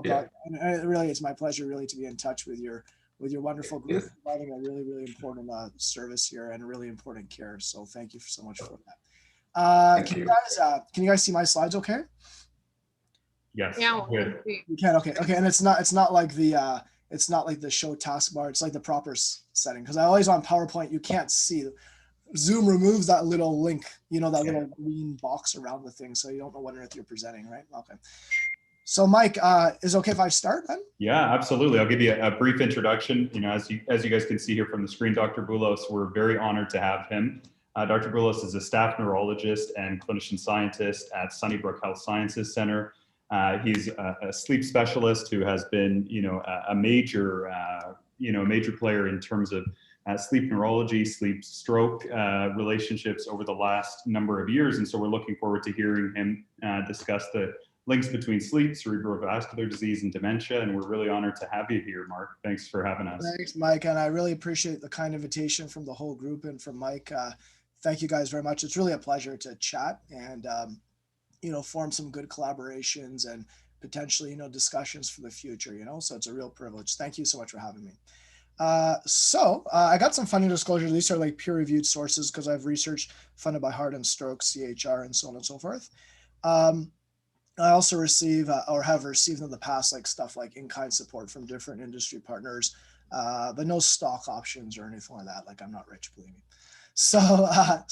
God, and it really, it's my pleasure really to be in touch with your wonderful group, providing a really, really important service here and a really important care. So thank you so much for that. Can you guys see my slides okay? Yes. Yeah, good. You can, okay. And it's not like the show taskbar. It's like the proper setting, because I always on PowerPoint, you can't see. Zoom removes that little link, you know, that little green box around the thing, so you don't know what earth you're presenting, right? Okay. So Mike, is it okay if I start then? Yeah, absolutely. I'll give you a brief introduction. You know, as you guys can see here from the screen, Dr. Boulos, we're very honored to have him. Dr. Boulos is a staff neurologist and clinician scientist at Sunnybrook Health Sciences Center. He's a sleep specialist who has been, you know, a major player in terms of sleep neurology, sleep stroke relationships over the last number of years. And so we're looking forward to hearing him discuss the links between sleep, cerebrovascular disease, and dementia. And we're really honored to have you here, Mark. Thanks for having us. Thanks, Mike. And I really appreciate the kind invitation from the whole group and from Mike. Thank you guys very much. It's really a pleasure to chat and, you know, form some good collaborations and potentially, you know, discussions for the future, you know, so it's a real privilege. Thank you so much for having me. I got some funding disclosures. These are like peer-reviewed sources because I've research funded by Heart and Stroke, CHR, and so on and so forth. I also receive or have received in the past like stuff like in-kind support from different industry partners, but no stock options or anything like that. Like, I'm not rich, believe me. So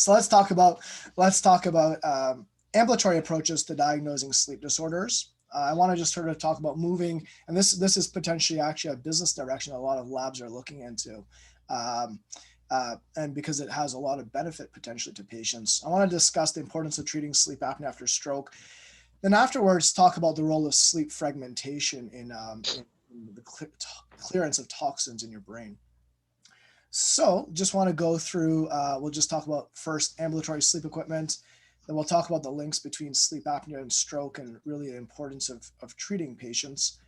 let's talk about ambulatory approaches to diagnosing sleep disorders. I want to just sort of talk about moving, and this is potentially actually a business direction a lot of labs are looking into, and because it has a lot of benefit potentially to patients. I want to discuss the importance of treating sleep apnea after stroke. Then afterwards, talk about the role of sleep fragmentation in the clearance of toxins in your brain. So just want to go through, we'll just talk about first ambulatory sleep equipment. Then we'll talk about the links between sleep apnea and stroke and really the importance of treating patients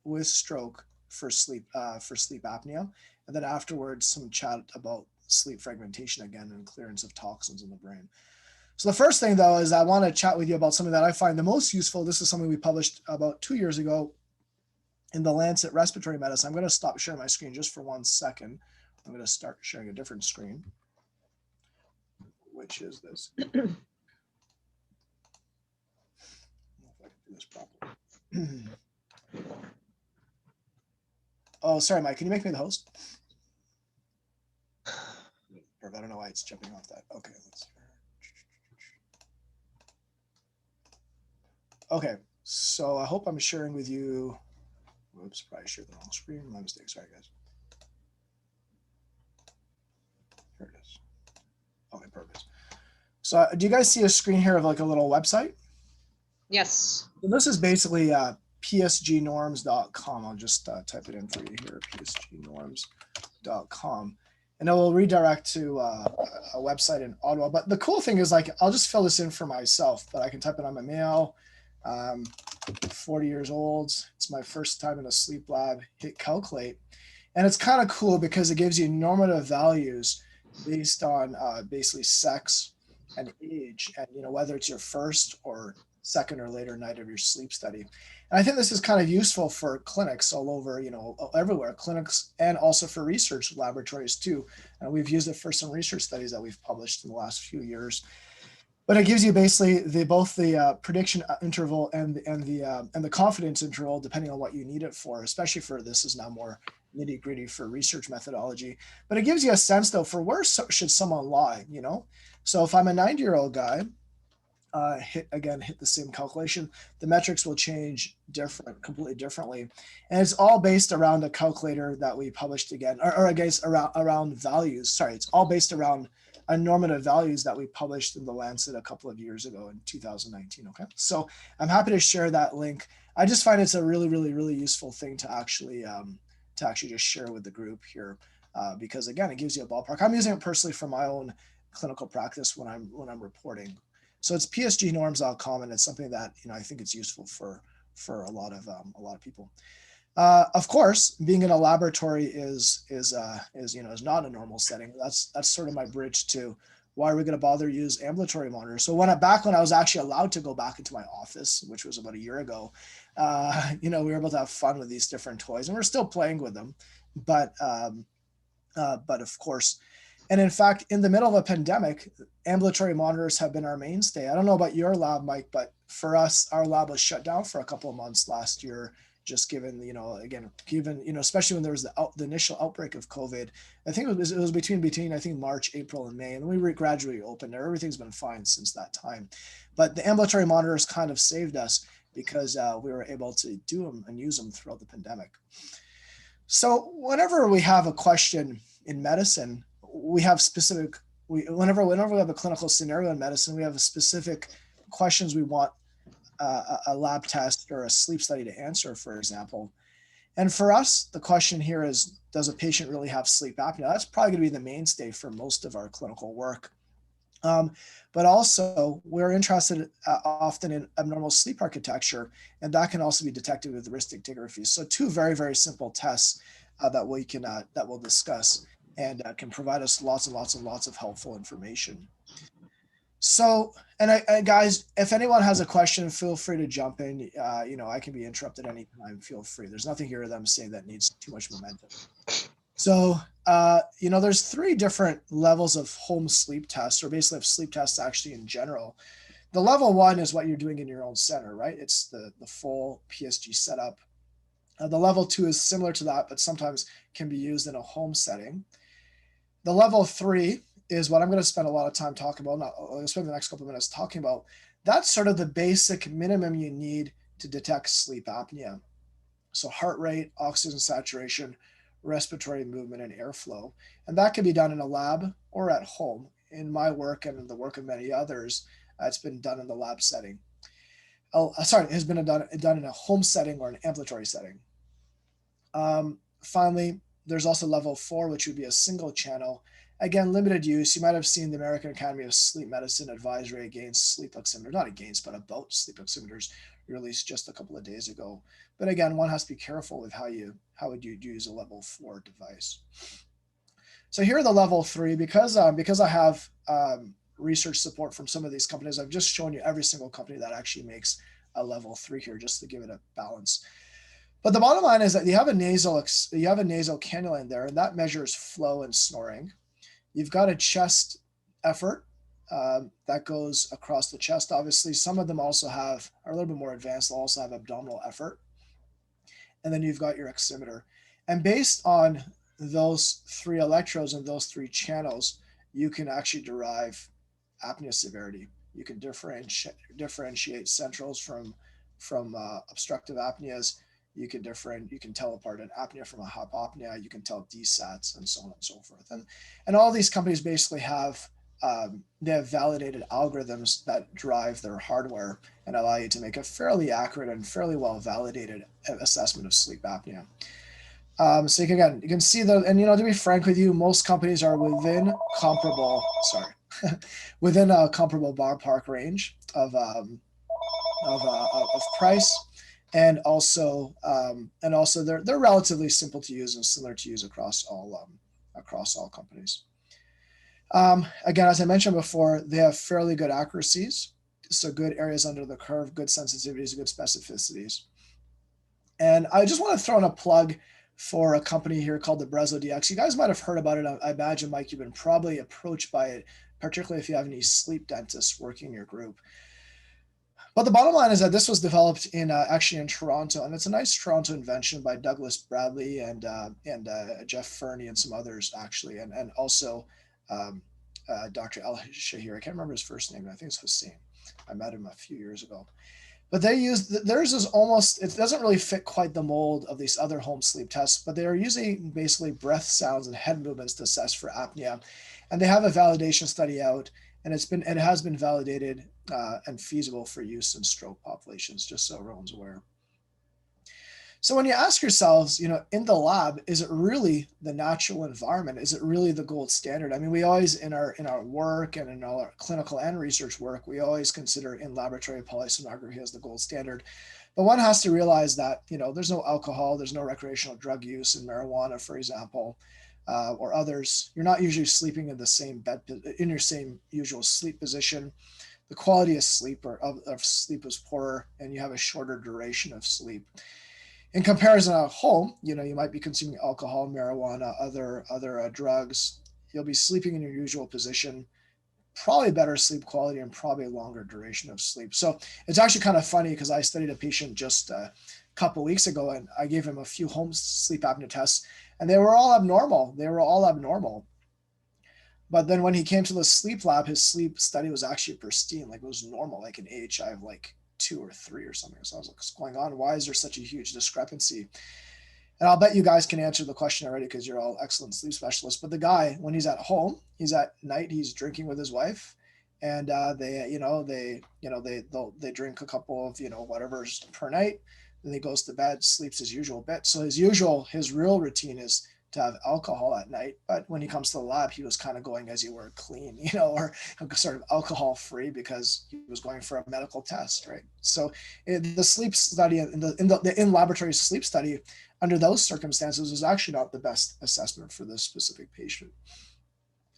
with stroke for sleep apnea. And then afterwards, some chat about sleep fragmentation again and clearance of toxins in the brain. So the first thing though, is I want to chat with you about something that I find the most useful. This is something we published about 2 years ago in the Lancet Respiratory Medicine. I'm going to stop sharing my screen just for 1 second. I'm going to start sharing a different screen, which is this. I don't know if I can do this properly. Oh, sorry, Mike. Can you make me the host? I don't know why it's jumping off that. Okay, let's. Okay, so I hope I'm sharing with you. Whoops, probably shared the wrong screen. My mistake. Sorry, guys. Here it is. Okay, perfect. So do you guys see a screen here of like a little website? Yes. So this is basically psgnorms.com. I'll just type it in for you here, psgnorms.com. And it will redirect to a website in Ottawa. But the cool thing is, like, I'll just fill this in for myself, but I can type it on my mail. 40 years old. It's my first time in a sleep lab. Hit calculate. And it's kind of cool because it gives you normative values based on basically sex and age, and you know, whether it's your first or second or later night of your sleep study. And I think this is kind of useful for clinics all over, you know, everywhere, clinics, and also for research laboratories too. And we've used it for some research studies that we've published in the last few years. But it gives you basically both the prediction interval and the confidence interval, depending on what you need it for. Especially for this is now more nitty gritty for research methodology. But it gives you a sense though for where should someone lie, you know. So if I'm a 90-year-old guy, hit the same calculation, the metrics will change completely differently, and it's all based around a calculator that we published again, or I guess around values. Sorry, it's all based around normative values that we published in the Lancet a couple of years ago in 2019. Okay, so I'm happy to share that link. I just find it's a really, really, really useful thing to actually just share with the group here, because again, it gives you a ballpark. I'm using it personally for my own clinical practice when I'm reporting. So it's psgnorms.com, and it's something that, you know, I think it's useful for a lot of people. Of course, being in a laboratory is not a normal setting. That's sort of my bridge to why are we going to bother use ambulatory monitors? So back when I was actually allowed to go back into my office, which was about a year ago, we were able to have fun with these different toys, and we're still playing with them. But of course, and in fact, in the middle of a pandemic, ambulatory monitors have been our mainstay. I don't know about your lab, Mike, but for us, our lab was shut down for a couple of months last year, just given, especially when there was the initial outbreak of COVID. I think it was between I think March, April, and May, and we gradually opened. Everything's been fine since that time. But the ambulatory monitors kind of saved us because we were able to do them and use them throughout the pandemic. So whenever we have a question in medicine, we have whenever we have a clinical scenario in medicine, we have specific questions we want a lab test or a sleep study to answer, for example. And for us, the question here is, does a patient really have sleep apnea? That's probably going to be the mainstay for most of our clinical work. But also, we're interested often in abnormal sleep architecture, and that can also be detected with wrist scintigraphy. So two very, very simple tests that we'll discuss, and can provide us lots and lots of helpful information. So, and guys, if anyone has a question, feel free to jump in. I can be interrupted anytime. Feel free. There's nothing here that I'm saying that needs too much momentum. So, there's 3 different levels of home sleep tests, or basically of sleep tests actually in general. The level 1 is what you're doing in your own center, right? It's the full PSG setup. The level 2 is similar to that, but sometimes can be used in a home setting. The level 3 is what I'm going to spend a lot of time talking about. I'm going to spend the next couple of minutes talking about. That's sort of the basic minimum you need to detect sleep apnea. So heart rate, oxygen saturation, respiratory movement, and airflow. And that can be done in a lab or at home. In my work and in the work of many others, it's been done in the lab setting. It has been done in a home setting or an ambulatory setting. Finally, there's also level 4, which would be a single channel. Again, limited use. You might have seen the American Academy of Sleep Medicine advisory against sleep oximeters, not against, but about sleep oximeters, released just a couple of days ago. But again, one has to be careful with how would you use a level 4 device. So here are the level 3, because I have research support from some of these companies. I've just shown you every single company that actually makes a level 3 here, just to give it a balance. But the bottom line is that you have a nasal cannula in there, and that measures flow and snoring. You've got a chest effort that goes across the chest. Obviously, some of them also are a little bit more advanced. They'll also have abdominal effort. And then you've got your oximeter. And based on those 3 electrodes and those 3 channels, you can actually derive apnea severity. You can differentiate centrals from obstructive apneas. You can tell apart an apnea from a hypopnea. You can tell DSATs and so on and so forth. And all these companies basically have validated algorithms that drive their hardware and allow you to make a fairly accurate and fairly well validated assessment of sleep apnea. So you can see that, and to be frank with you, most companies are within within a comparable ballpark range of price. And also they're relatively simple to use and similar to use across all companies. Again, as I mentioned before, they have fairly good accuracies, so good areas under the curve, good sensitivities, good specificities. And I just want to throw in a plug for a company here called the BrezoDX. You guys might have heard about it. I imagine, Mike, you've been probably approached by it, particularly if you have any sleep dentists working in your group. But the bottom line is that this was developed actually in Toronto, and it's a nice Toronto invention by Douglas Bradley and Jeff Fernie and some others actually, and also Dr. El Shahir. I can't remember his first name. I think it's Hussein. I met him a few years ago. But theirs is almost, it doesn't really fit quite the mold of these other home sleep tests, but they are using basically breath sounds and head movements to assess for apnea. And they have a validation study out, and it has been validated and feasible for use in stroke populations, just so everyone's aware. So when you ask yourselves, in the lab, is it really the natural environment? Is it really the gold standard? I mean, we always, in our work and in all our clinical and research work, we always consider in laboratory polysomnography as the gold standard. But one has to realize that, there's no alcohol, there's no recreational drug use in marijuana, for example. or others, you're not usually sleeping in the same bed, in your same usual sleep position. The quality of sleep of sleep is poorer, and you have a shorter duration of sleep. In comparison, at home, you might be consuming alcohol, marijuana, other drugs. You'll be sleeping in your usual position, probably better sleep quality and probably a longer duration of sleep. So it's actually kind of funny because I studied a patient just a couple of weeks ago, and I gave him a few home sleep apnea tests, and they were all abnormal. But then when he came to the sleep lab, his sleep study was actually pristine, like it was normal, like an AHI of like 2 or 3 or something. So I was like, what's going on? Why is there such a huge discrepancy? And I'll bet you guys can answer the question already because you're all excellent sleep specialists. But the guy, when he's at home, he's at night, he's drinking with his wife, and they drink a couple of whatever's per night. Then he goes to bed, sleeps his usual bit. So his real routine is to have alcohol at night. But when he comes to the lab, he was kind of going as you were clean, or sort of alcohol free because he was going for a medical test, right? So the sleep study in the in-laboratory sleep study under those circumstances was actually not the best assessment for this specific patient.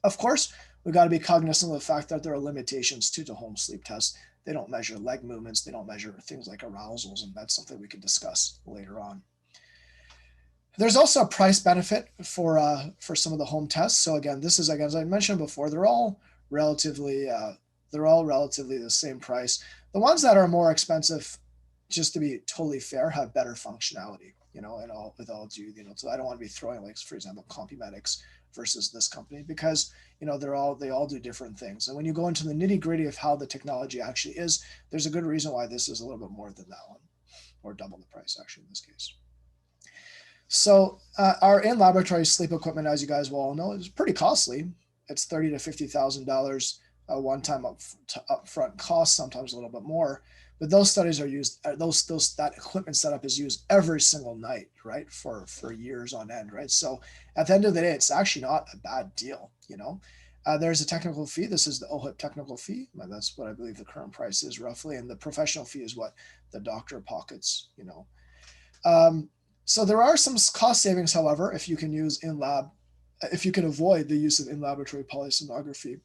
Of course, we've got to be cognizant of the fact that there are limitations to the home sleep tests. They don't measure leg movements. They don't measure things like arousals, and that's something we can discuss later on. There's also a price benefit for some of the home tests. So again, this is, as I mentioned before, they're all relatively the same price. The ones that are more expensive, just to be totally fair, have better functionality, and all due, so I don't want to be throwing, like, for example, Compumedics versus this company, because they all do different things. And when you go into the nitty gritty of how the technology actually is, there's a good reason why this is a little bit more than that one, or double the price actually in this case. So our in-laboratory sleep equipment, as you guys will all know, is pretty costly. It's $30,000 to $50,000 one-time upfront cost, sometimes a little bit more. But those studies are used. That equipment setup is used every single night, right, for years on end, right? So at the end of the day, it's actually not a bad deal, There's a technical fee. This is the OHIP technical fee. That's what I believe the current price is roughly, and the professional fee is what the doctor pockets, So there are some cost savings, however, if you can avoid the use of in-laboratory polysomnography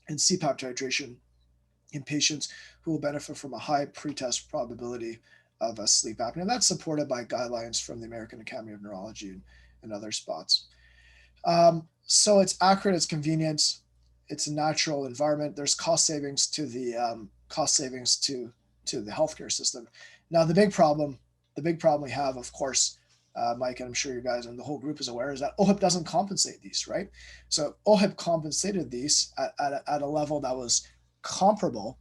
and CPAP titration in patients who will benefit from a high pretest probability of a sleep apnea. That's supported by guidelines from the American Academy of Neurology and other spots. So it's accurate, it's convenient, it's a natural environment. There's cost savings to the healthcare system. Now, the big problem we have, of course, Mike, and I'm sure you guys and the whole group is aware, is that OHIP doesn't compensate these, right? So OHIP compensated these at a level that was comparable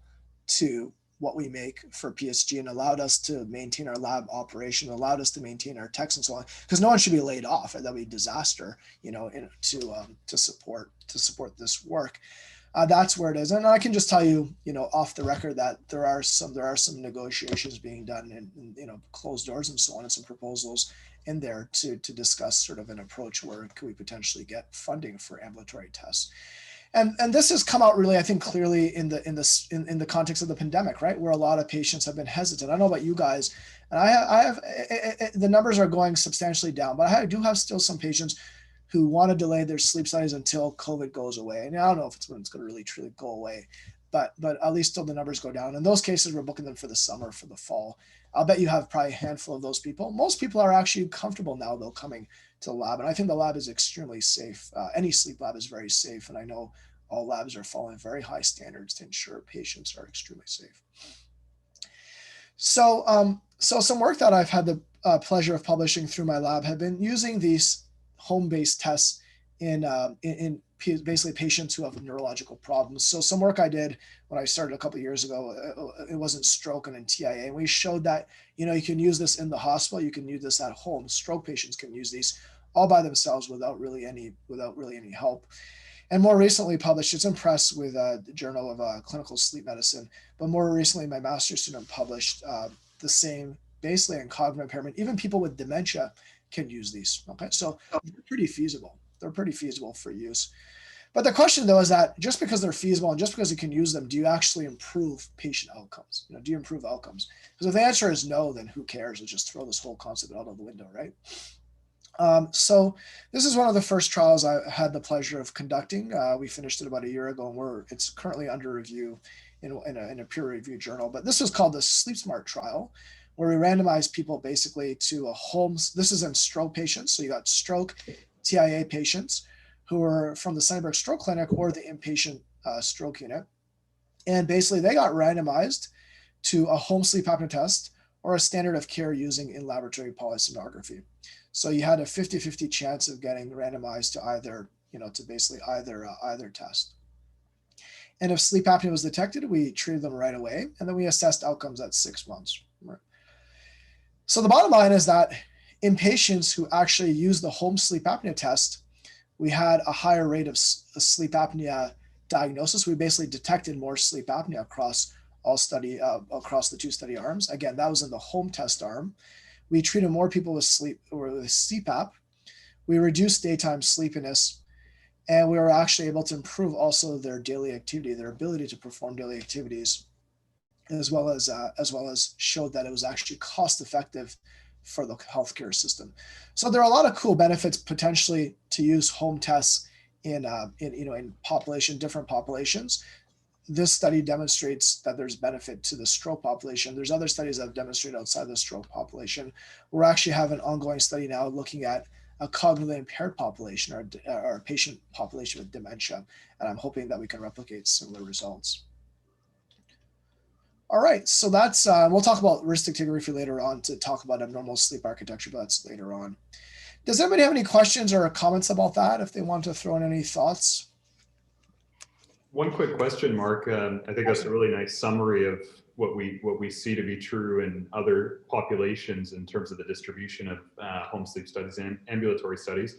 to what we make for PSG, and allowed us to maintain our lab operation, allowed us to maintain our techs and so on, because no one should be laid off. That would be a disaster, to support this work. That's where it is. And I can just tell you, off the record, that there are some negotiations being done in closed doors and so on, and some proposals in there to discuss sort of an approach where could we potentially get funding for ambulatory tests. And this has come out really, I think, clearly in the context of the pandemic, right, where a lot of patients have been hesitant. I don't know about you guys, and I have the numbers are going substantially down, but I do have still some patients who want to delay their sleep studies until COVID goes away. And I don't know if it's when it's going to really truly go away, but at least till the numbers go down. In those cases, we're booking them for the summer, for the fall. I'll bet you have probably a handful of those people. Most people are actually comfortable now, though, coming to the lab. And I think the lab is extremely safe. Any sleep lab is very safe. And I know all labs are following very high standards to ensure patients are extremely safe. So some work that I've had the pleasure of publishing through my lab have been using these home-based tests in basically patients who have neurological problems. So some work I did when I started a couple of years ago, it wasn't stroke and in TIA. And we showed that, you can use this in the hospital, you can use this at home. Stroke patients can use these all by themselves without really any help. And more recently published, it's in press with the Journal of Clinical Sleep Medicine. But more recently, my master's student published the same, basically in cognitive impairment. Even people with dementia can use these. Okay, so they're pretty feasible. They're pretty feasible for use. But the question, though, is that just because they're feasible and just because you can use them, do you actually improve patient outcomes? Do you improve outcomes? Because if the answer is no, then who cares? Let's just throw this whole concept out of the window, right? So this is one of the first trials I had the pleasure of conducting. We finished it about a year ago, and it's currently under review in a peer-reviewed journal. But this was called the Sleep Smart trial, where we randomized people basically to a home. This is in stroke patients. So you got stroke TIA patients who were from the Sunnybrook Stroke Clinic or the inpatient stroke unit. And basically they got randomized to a home sleep apnea test or a standard of care using in-laboratory polysomnography. So you had a 50-50 chance of getting randomized to either, to basically either test. And if sleep apnea was detected, we treated them right away, and then we assessed outcomes at 6 months. Right. So the bottom line is that in patients who actually used the home sleep apnea test, we had a higher rate of sleep apnea diagnosis. We basically detected more sleep apnea across the 2 study arms. Again, that was in the home test arm. We treated more people with CPAP. We reduced daytime sleepiness, and we were actually able to improve also their daily activity, their ability to perform daily activities, as well as showed that it was actually cost effective for the healthcare system. So there are a lot of cool benefits potentially to use home tests in different populations. This study demonstrates that there's benefit to the stroke population. There's other studies that have demonstrated outside the stroke population. We're actually have an ongoing study now looking at a cognitively impaired population or a patient population with dementia. And I'm hoping that we can replicate similar results. All right, so that's, we'll talk about wrist actigraphy later on to talk about abnormal sleep architecture, but that's later on. Does anybody have any questions or comments about that if they want to throw in any thoughts? One quick question, Mark. I think that's a really nice summary of what we see to be true in other populations in terms of the distribution of home sleep studies and ambulatory studies.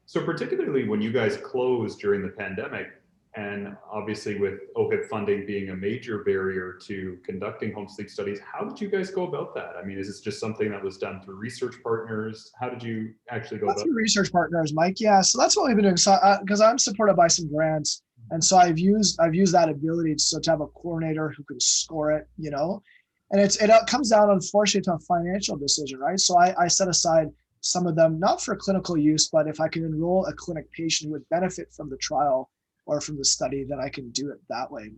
So particularly when you guys closed during the pandemic, and obviously with OHIP funding being a major barrier to conducting home sleep studies, how did you guys go about that? I mean, is this just something that was done through research partners? How did you actually go about it? Through research partners, Mike. Yeah, so that's what we've been doing. So, because I'm supported by some grants, and so I've used that ability to have a coordinator who can score it, and it comes down unfortunately to a financial decision, right? So I set aside some of them, not for clinical use, but if I can enroll a clinic patient who would benefit from the trial or from the study, then I can do it that way.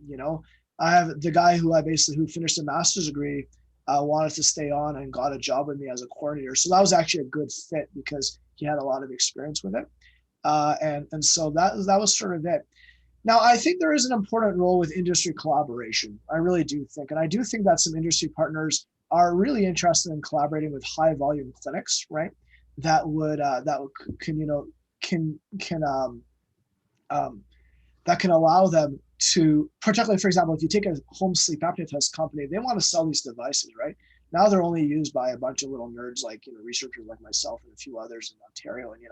I have the guy who finished a master's degree, wanted to stay on and got a job with me as a coordinator. So that was actually a good fit because he had a lot of experience with it. And so that was sort of it. Now, I think there is an important role with industry collaboration. I really do think, and I do think that some industry partners are really interested in collaborating with high volume clinics, right? That can allow them to, particularly, for example, if you take a home sleep apnea test company, they want to sell these devices, right? Now they're only used by a bunch of little nerds like, researchers like myself and a few others in Ontario, and,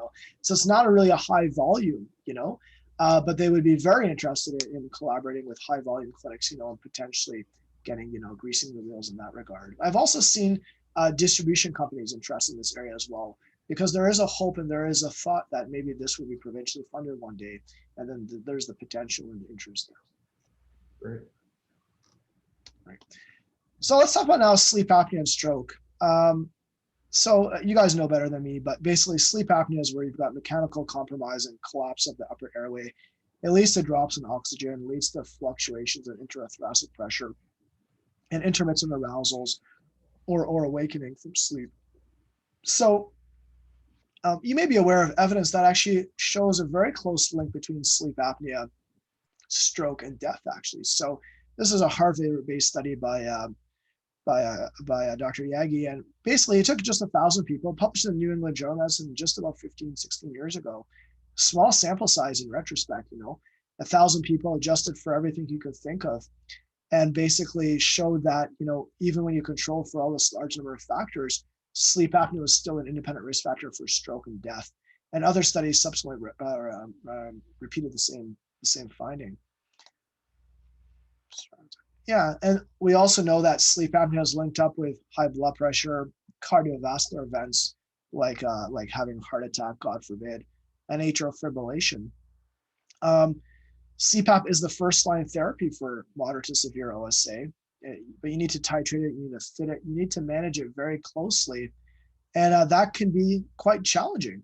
so it's not really a high volume, but they would be very interested in collaborating with high volume clinics, and potentially getting, greasing the wheels in that regard. I've also seen distribution companies interested in this area as well, because there is a hope and there is a thought that maybe this will be provincially funded one day, and then there's the potential and the interest there. Great. Right. So let's talk about now sleep apnea and stroke. So you guys know better than me, but basically sleep apnea is where you've got mechanical compromise and collapse of the upper airway. It leads to drops in oxygen, leads to fluctuations in intrathoracic pressure and intermittent arousals or awakening from sleep. So you may be aware of evidence that actually shows a very close link between sleep apnea, stroke, and death, actually. So this is a Harvard-based study by Dr. Yagi, and basically he took just 1,000 people, published in the New England Journal in just about 15, 16 years ago. Small sample size in retrospect, 1,000 people adjusted for everything you could think of, and basically showed that, even when you control for all this large number of factors, sleep apnea was still an independent risk factor for stroke and death. And other studies subsequently repeated the same finding. Yeah, and we also know that sleep apnea is linked up with high blood pressure, cardiovascular events like having a heart attack, God forbid, and atrial fibrillation. CPAP is the first line therapy for moderate to severe OSA, but you need to titrate it, you need to fit it, you need to manage it very closely. And that can be quite challenging.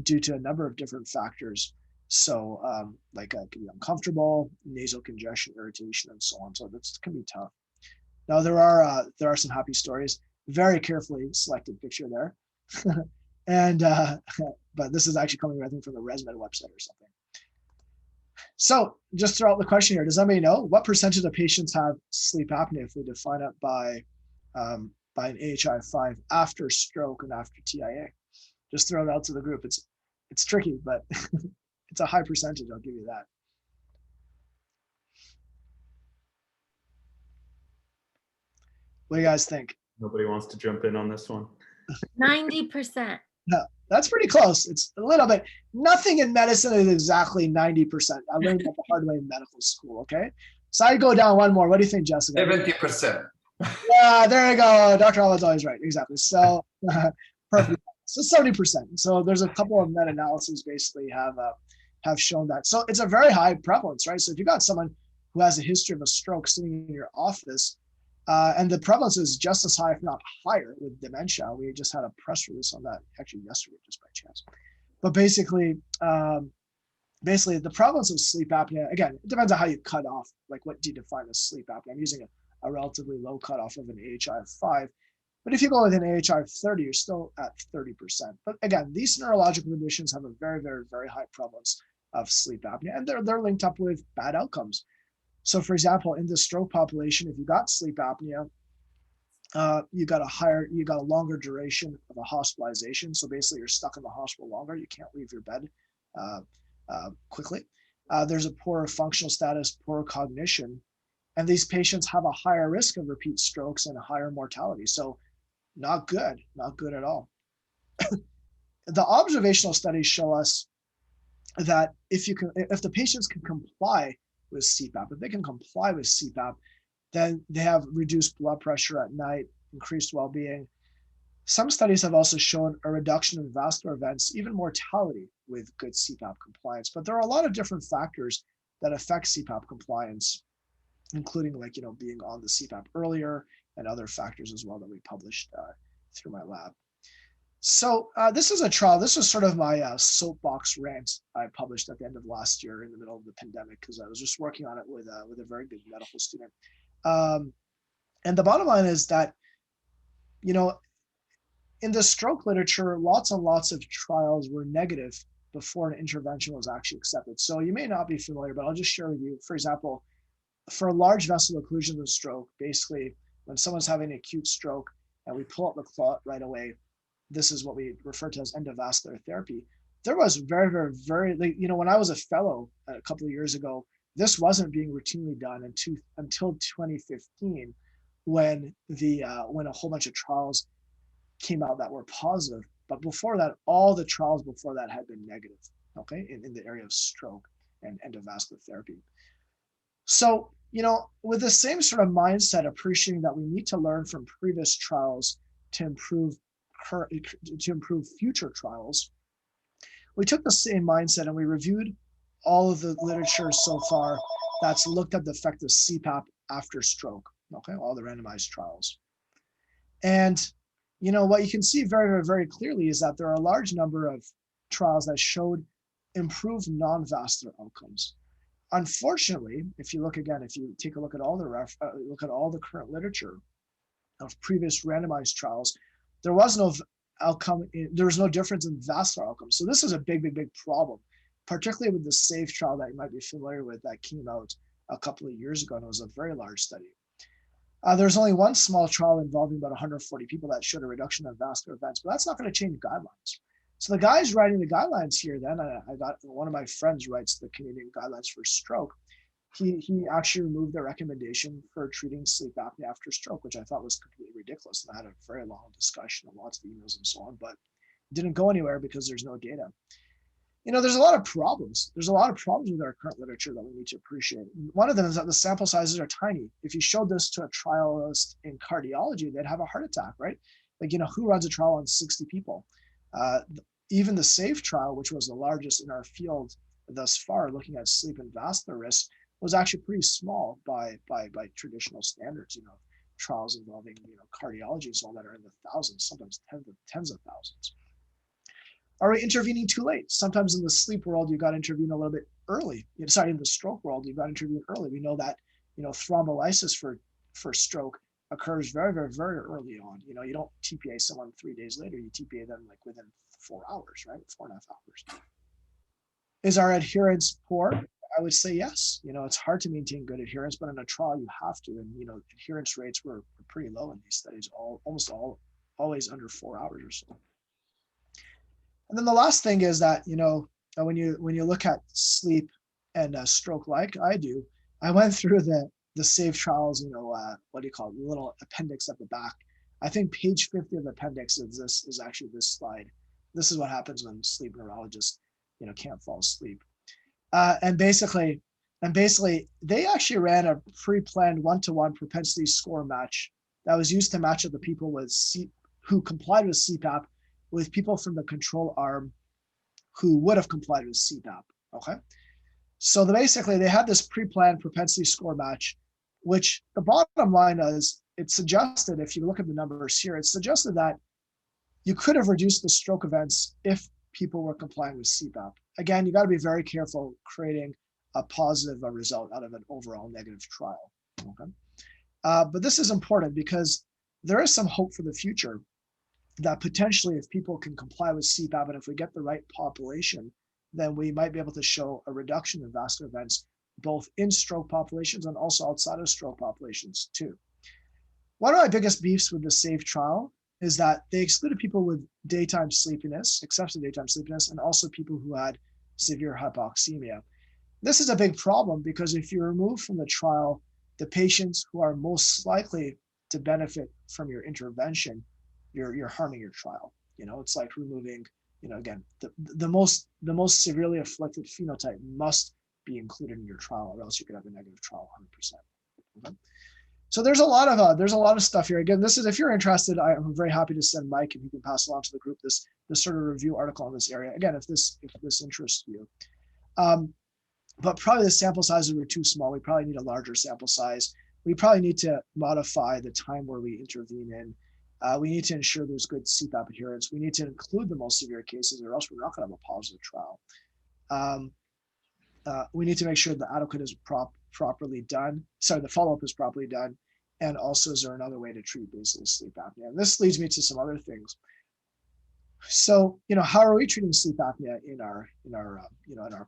Due to a number of different factors. So like it can be uncomfortable, nasal congestion, irritation, and so on. So this can be tough. Now there are some happy stories. Very carefully selected picture there. And but this is actually coming, I think, from the ResMed website or something. So just throw out the question here. Does anybody know what percentage of patients have sleep apnea if we define it by an AHI-5 after stroke and after TIA? Just throw it out to the group. It's tricky, but it's a high percentage, I'll give you that. What do you guys think? Nobody wants to jump in on this one. 90%. No, that's pretty close. It's a little bit. Nothing in medicine is exactly 90%. I learned that the hard way in medical school, okay? So I go down one more. What do you think, Jessica? 70%. Yeah, there you go. Dr. Allen's always right. Exactly. So perfect. So 70%. So there's a couple of meta-analyses basically have shown that. So it's a very high prevalence, right? So if you got someone who has a history of a stroke sitting in your office, and the prevalence is just as high, if not higher, with dementia. We just had a press release on that actually yesterday, just by chance. But basically the prevalence of sleep apnea, again, it depends on how you cut off, like what do you define as sleep apnea? I'm using a relatively low cutoff of an AHI of 5. But if you go with an AHI of 30, you're still at 30%. But again, these neurological conditions have a very, very, very high prevalence of sleep apnea, and they're linked up with bad outcomes. So for example, in the stroke population, if you got sleep apnea, you got a longer duration of a hospitalization. So basically you're stuck in the hospital longer. You can't leave your bed quickly. There's a poorer functional status, poorer cognition, and these patients have a higher risk of repeat strokes and a higher mortality. So not good at all. The observational studies show us that if the patients can comply with CPAP, if they can comply with CPAP, then they have reduced blood pressure at night, increased well-being. Some studies have also shown a reduction in vascular events, even mortality with good CPAP compliance. But there are a lot of different factors that affect CPAP compliance, including being on the CPAP earlier and other factors as well that we published through my lab. So this is a trial. This was sort of my soapbox rant I published at the end of last year in the middle of the pandemic, because I was just working on it with a very good medical student. And the bottom line is that, in the stroke literature, lots and lots of trials were negative before an intervention was actually accepted. So you may not be familiar, but I'll just share with you. For example, for large vessel occlusion of stroke, basically when someone's having an acute stroke and we pull out the clot right away, this is what we refer to as endovascular therapy. There was very, very, very, when I was a fellow a couple of years ago, this wasn't being routinely done until 2015, when when a whole bunch of trials came out that were positive. But before that, all the trials before that had been negative, okay, in the area of stroke and endovascular therapy. So, with the same sort of mindset, appreciating that we need to learn from previous trials to improve future trials, we took the same mindset and we reviewed all of the literature so far that's looked at the effect of CPAP after stroke, okay, all the randomized trials. And what you can see very, very, very clearly is that there are a large number of trials that showed improved non-vascular outcomes. Unfortunately, if you take a look at all the current literature of previous randomized trials, there was no outcome. There was no difference in vascular outcomes. So this is a big, big, big problem, particularly with the SAFE trial that you might be familiar with that came out a couple of years ago, and it was a very large study. There's only one small trial involving about 140 people that showed a reduction in vascular events, but that's not going to change guidelines. So the guys writing the guidelines here, then I got one of my friends writes the Canadian guidelines for stroke. He actually removed the recommendation for treating sleep apnea after stroke, which I thought was completely ridiculous. And I had a very long discussion and lots of emails and so on, but it didn't go anywhere because there's no data. There's a lot of problems. There's a lot of problems with our current literature that we need to appreciate. One of them is that the sample sizes are tiny. If you showed this to a trialist in cardiology, they'd have a heart attack, right? Who runs a trial on 60 people? Even the SAFE trial, which was the largest in our field thus far, looking at sleep and vascular risk, was actually pretty small by traditional standards. trials involving, cardiology and so on that are in the thousands, sometimes tens of thousands. Are we intervening too late? Sometimes in the sleep world, you got to intervene a little bit early. Sorry, in the stroke world, you got to intervene early. We know that, thrombolysis for stroke occurs very, very, very early on. You don't TPA someone 3 days later, you TPA them like within 4 hours, right? 4.5 hours. Is our adherence poor? I would say yes. It's hard to maintain good adherence, but in a trial you have to. And adherence rates were pretty low in these studies, always under 4 hours or so. And then the last thing is that when you look at sleep and stroke, like I do, I went through the SAVE trials. What do you call it? The little appendix at the back. I think page 50 of the appendix is actually this slide. This is what happens when sleep neurologists can't fall asleep. And basically, they actually ran a pre-planned 1-to-1 propensity score match that was used to match up the people who complied with CPAP with people from the control arm who would have complied with CPAP. Okay, so basically they had this pre-planned propensity score match, which the bottom line is it suggested, if you look at the numbers here, it suggested that you could have reduced the stroke events if people were complying with CPAP. Again, you got to be very careful creating a positive result out of an overall negative trial. Okay, but this is important because there is some hope for the future that potentially if people can comply with CPAP and if we get the right population, then we might be able to show a reduction in vascular events, both in stroke populations and also outside of stroke populations too. One of my biggest beefs with the SAVE trial is that they excluded people with daytime sleepiness, excessive daytime sleepiness, and also people who had severe hypoxemia. This is a big problem because if you remove from the trial the patients who are most likely to benefit from your intervention, you're harming your trial. It's like removing, again, the most severely afflicted phenotype must be included in your trial, or else you could have a negative trial 100%. Okay? So there's a lot of stuff here. Again, this is, if you're interested, I'm very happy to send Mike and he can pass along to the group this sort of review article in this area. Again, if this interests you. But probably the sample sizes were too small. We probably need a larger sample size. We probably need to modify the time where we intervene in. We need to ensure there's good CPAP adherence. We need to include the most severe cases, or else we're not going to have a positive trial. We need to make sure the adequate is properly done. Sorry, the follow-up is properly done. And also, is there another way to treat basal sleep apnea? And this leads me to some other things. So, how are we treating sleep apnea in our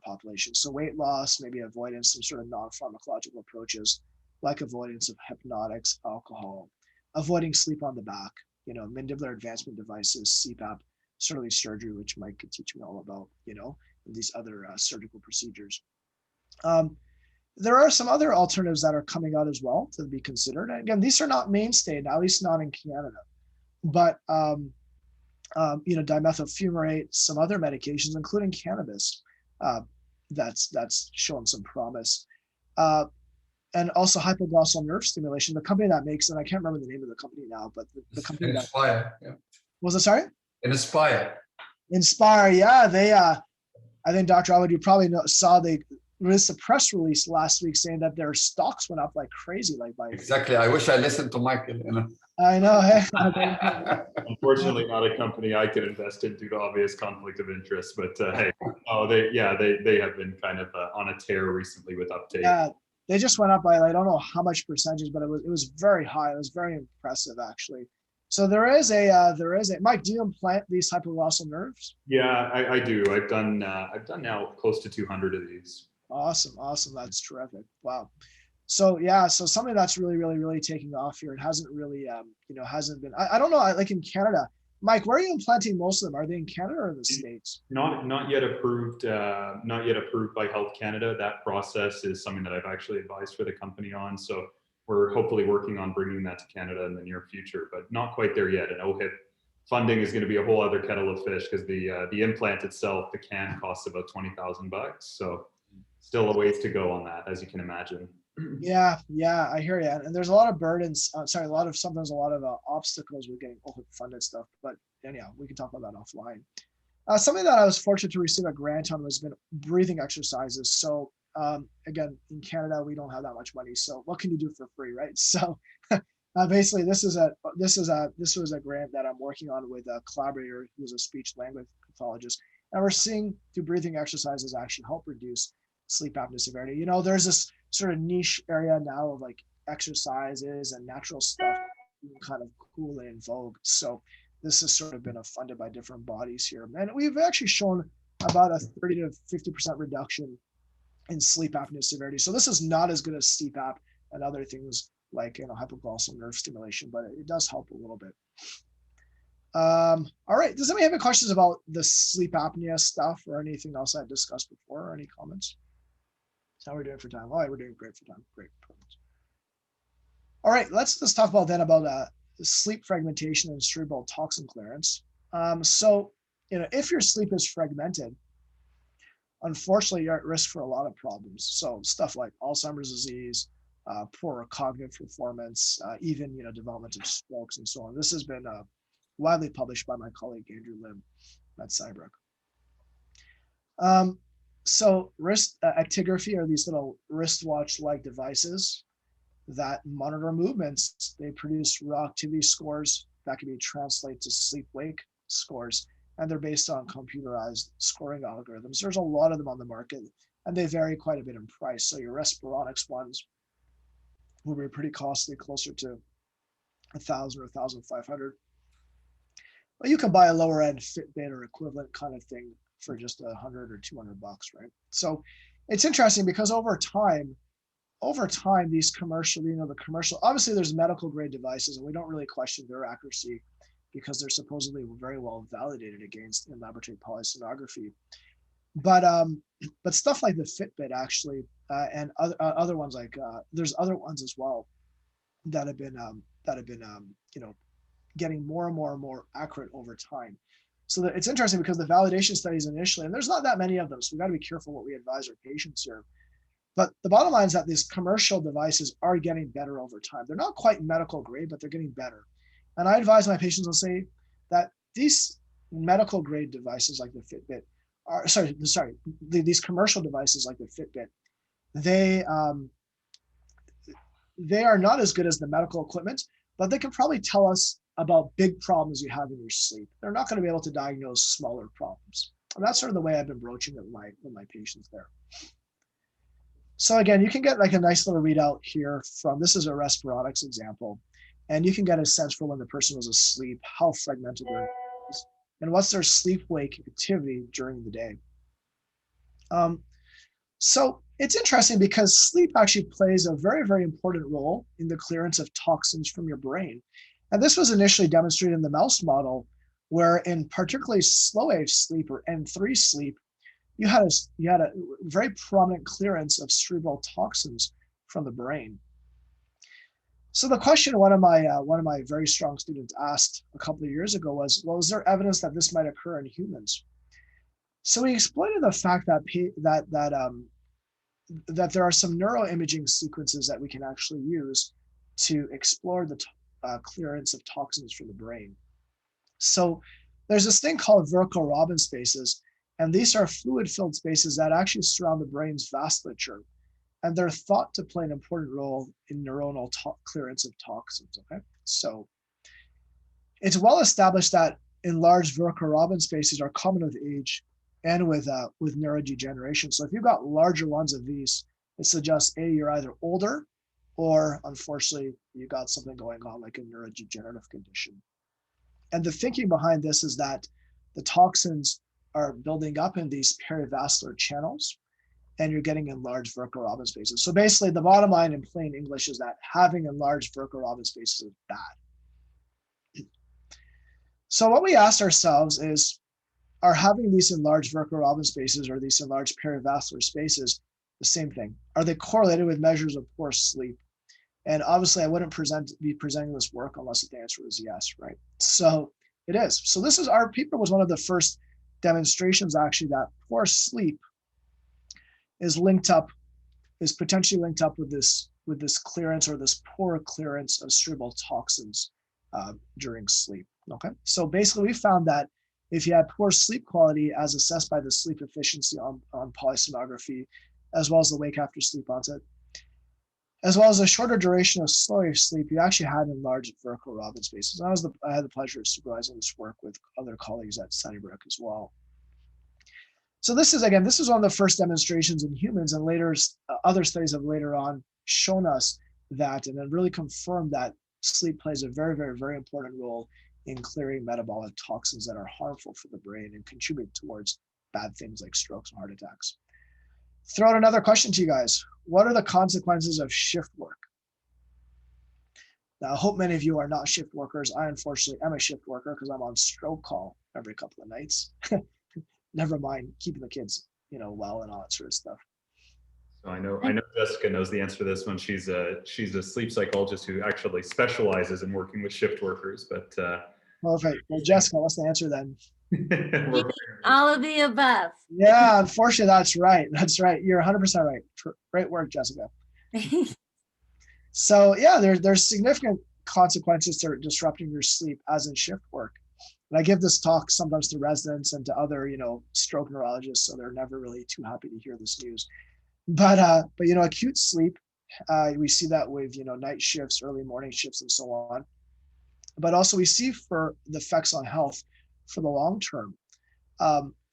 population? So weight loss, maybe avoidance, some sort of non-pharmacological approaches, like avoidance of hypnotics, alcohol, avoiding sleep on the back, mandibular advancement devices, CPAP, certainly surgery, which Mike could teach me all about, and these other surgical procedures. There are some other alternatives that are coming out as well to be considered. And again, these are not mainstay, at least not in Canada, but dimethyl fumarate, some other medications, including cannabis, that's shown some promise. And also hypoglossal nerve stimulation. The company that makes, and I can't remember the name of the company now, but the company Inspire, yeah. Was it, sorry? Inspire, yeah. They, I think Dr. Awad, you probably saw they released a press release last week saying that their stocks went up like crazy, like by exactly. I wish I listened to Michael. I know. Hey? Unfortunately, not a company I could invest in due to obvious conflict of interest. But hey, they have been kind of on a tear recently with uptake. Yeah, they just went up by, I don't know how much percentage, but it was very high. It was very impressive, actually. So there is a Mike, do you implant these hypoglossal nerves? Yeah, I do. I've done now close to 200 of these. Awesome. That's terrific. Wow. So yeah, so something that's really taking off here. It hasn't really, hasn't been. I don't know. Like in Canada, Mike, where are you implanting most of them? Are they in Canada or in the States? Not yet approved. Not yet approved by Health Canada. That process is something that I've actually advised for the company on. So we're hopefully working on bringing that to Canada in the near future, but not quite there yet. And OHIP funding is going to be a whole other kettle of fish because the implant itself, the can costs about $20,000. So still a ways to go on that, as you can imagine. Yeah, I hear you. And there's a lot of burdens. Sometimes a lot of obstacles with getting OHIP funded stuff. But anyhow, we can talk about that offline. Something that I was fortunate to receive a grant on was been breathing exercises. So again, in Canada, we don't have that much money. So what can you do for free, right? So Basically, this was a grant that I'm working on with a collaborator who's a speech language pathologist, and we're seeing do breathing exercises actually help reduce sleep apnea severity. You know, there's this sort of niche area now of like exercises and natural stuff being kind of cool and in vogue. So this has sort of been funded by different bodies here, and we've actually shown about a 30 to 50% reduction in sleep apnea severity. So this is not as good as CPAP and other things like, you know, hypoglossal nerve stimulation, but it does help a little bit. All right, does anybody have any questions about the sleep apnea stuff or anything else I discussed before, or any comments? How are we doing for time? All right, we're doing great for time. Great. Perfect. All right, let's talk about then about sleep fragmentation and cerebral toxin clearance. So, you know, if your sleep is fragmented, unfortunately, you're at risk for a lot of problems. So stuff like Alzheimer's disease, poor cognitive performance, even, you know, development of strokes and so on. This has been widely published by my colleague Andrew Lim at Sunnybrook. So wrist actigraphy are these little wristwatch-like devices that monitor movements. They produce raw activity scores that can be translated to sleep-wake scores, and they're based on computerized scoring algorithms. There's a lot of them on the market, and they vary quite a bit in price. So your Respironics ones will be pretty costly, closer to 1,000 or 1,500. But you can buy a lower end Fitbit or equivalent kind of thing for just $100 or $200, right? So it's interesting because over time, these commercial, you know, the commercial, obviously there's medical grade devices and we don't really question their accuracy because they're supposedly very well validated against in laboratory polysomnography. But stuff like the Fitbit actually, and other ones like there's other ones as well that have been you know, getting more and more accurate over time. So it's interesting because the validation studies initially, and there's not that many of them, so we got to be careful what we advise our patients here. But the bottom line is that these commercial devices are getting better over time. They're not quite medical grade, but they're getting better. And I advise my patients to say that these medical grade devices like the Fitbit are, these commercial devices like the Fitbit, they are not as good as the medical equipment, but they can probably tell us about big problems you have in your sleep. They're not going to be able to diagnose smaller problems. And that's sort of the way I've been broaching it with my patients there. So again, you can get like a nice little readout here from, this is a Respironics example, and you can get a sense for when the person was asleep, how fragmented their is, and what's their sleep-wake activity during the day. So it's interesting because sleep actually plays a very, very important role in the clearance of toxins from your brain. And this was initially demonstrated in the mouse model, where in particularly slow wave sleep or N3 sleep, you had a very prominent clearance of cerebral toxins from the brain. So the question one of my very strong students asked a couple of years ago was, well, is there evidence that this might occur in humans? So we exploited the fact that that there are some neuroimaging sequences that we can actually use to explore the clearance of toxins from the brain. So there's this thing called Virchow-Robin spaces, and these are fluid-filled spaces that actually surround the brain's vasculature, and they're thought to play an important role in neuronal clearance of toxins, okay? So it's well established that enlarged Virchow-Robin spaces are common with age and with neurodegeneration. So if you've got larger ones of these, it suggests you're either older or unfortunately you got something going on like a neurodegenerative condition. And the thinking behind this is that the toxins are building up in these perivascular channels and you're getting enlarged Virchow-Robin spaces. So basically the bottom line in plain English is that having enlarged Virchow-Robin spaces is bad. So what we asked ourselves is, are having these enlarged Virchow-Robin spaces or these enlarged perivascular spaces the same thing? Are they correlated with measures of poor sleep? And obviously I wouldn't be presenting this work unless the answer was yes, right? So it is. So this is, our paper was one of the first demonstrations actually that poor sleep is potentially linked up with this clearance or this poor clearance of cerebral toxins during sleep, okay? So basically we found that if you had poor sleep quality as assessed by the sleep efficiency on polysomnography, as well as the wake after sleep onset, as well as a shorter duration of slow sleep, you actually had enlarged vertical Raman spaces. I had the pleasure of supervising this work with other colleagues at Sunnybrook as well. So this is one of the first demonstrations in humans, and later other studies have later on shown us that, and then really confirmed that sleep plays a very, very, very important role in clearing metabolic toxins that are harmful for the brain and contribute towards bad things like strokes and heart attacks. Throw out another question to you guys. What are the consequences of shift work? Now, I hope many of you are not shift workers. I unfortunately am a shift worker because I'm on stroke call every couple of nights. Never mind keeping the kids, well and all that sort of stuff. So I know Jessica knows the answer to this one. She's a sleep psychologist who actually specializes in working with shift workers. But perfect. Well, Jessica, what's the answer then? All of the above. Yeah, unfortunately, that's right. That's right. You're 100% right. Great work, Jessica. So yeah, there's significant consequences to disrupting your sleep as in shift work. And I give this talk sometimes to residents and to other, stroke neurologists, so they're never really too happy to hear this news. But acute sleep, we see that with, night shifts, early morning shifts, and so on. But also we see for the effects on health for the long term,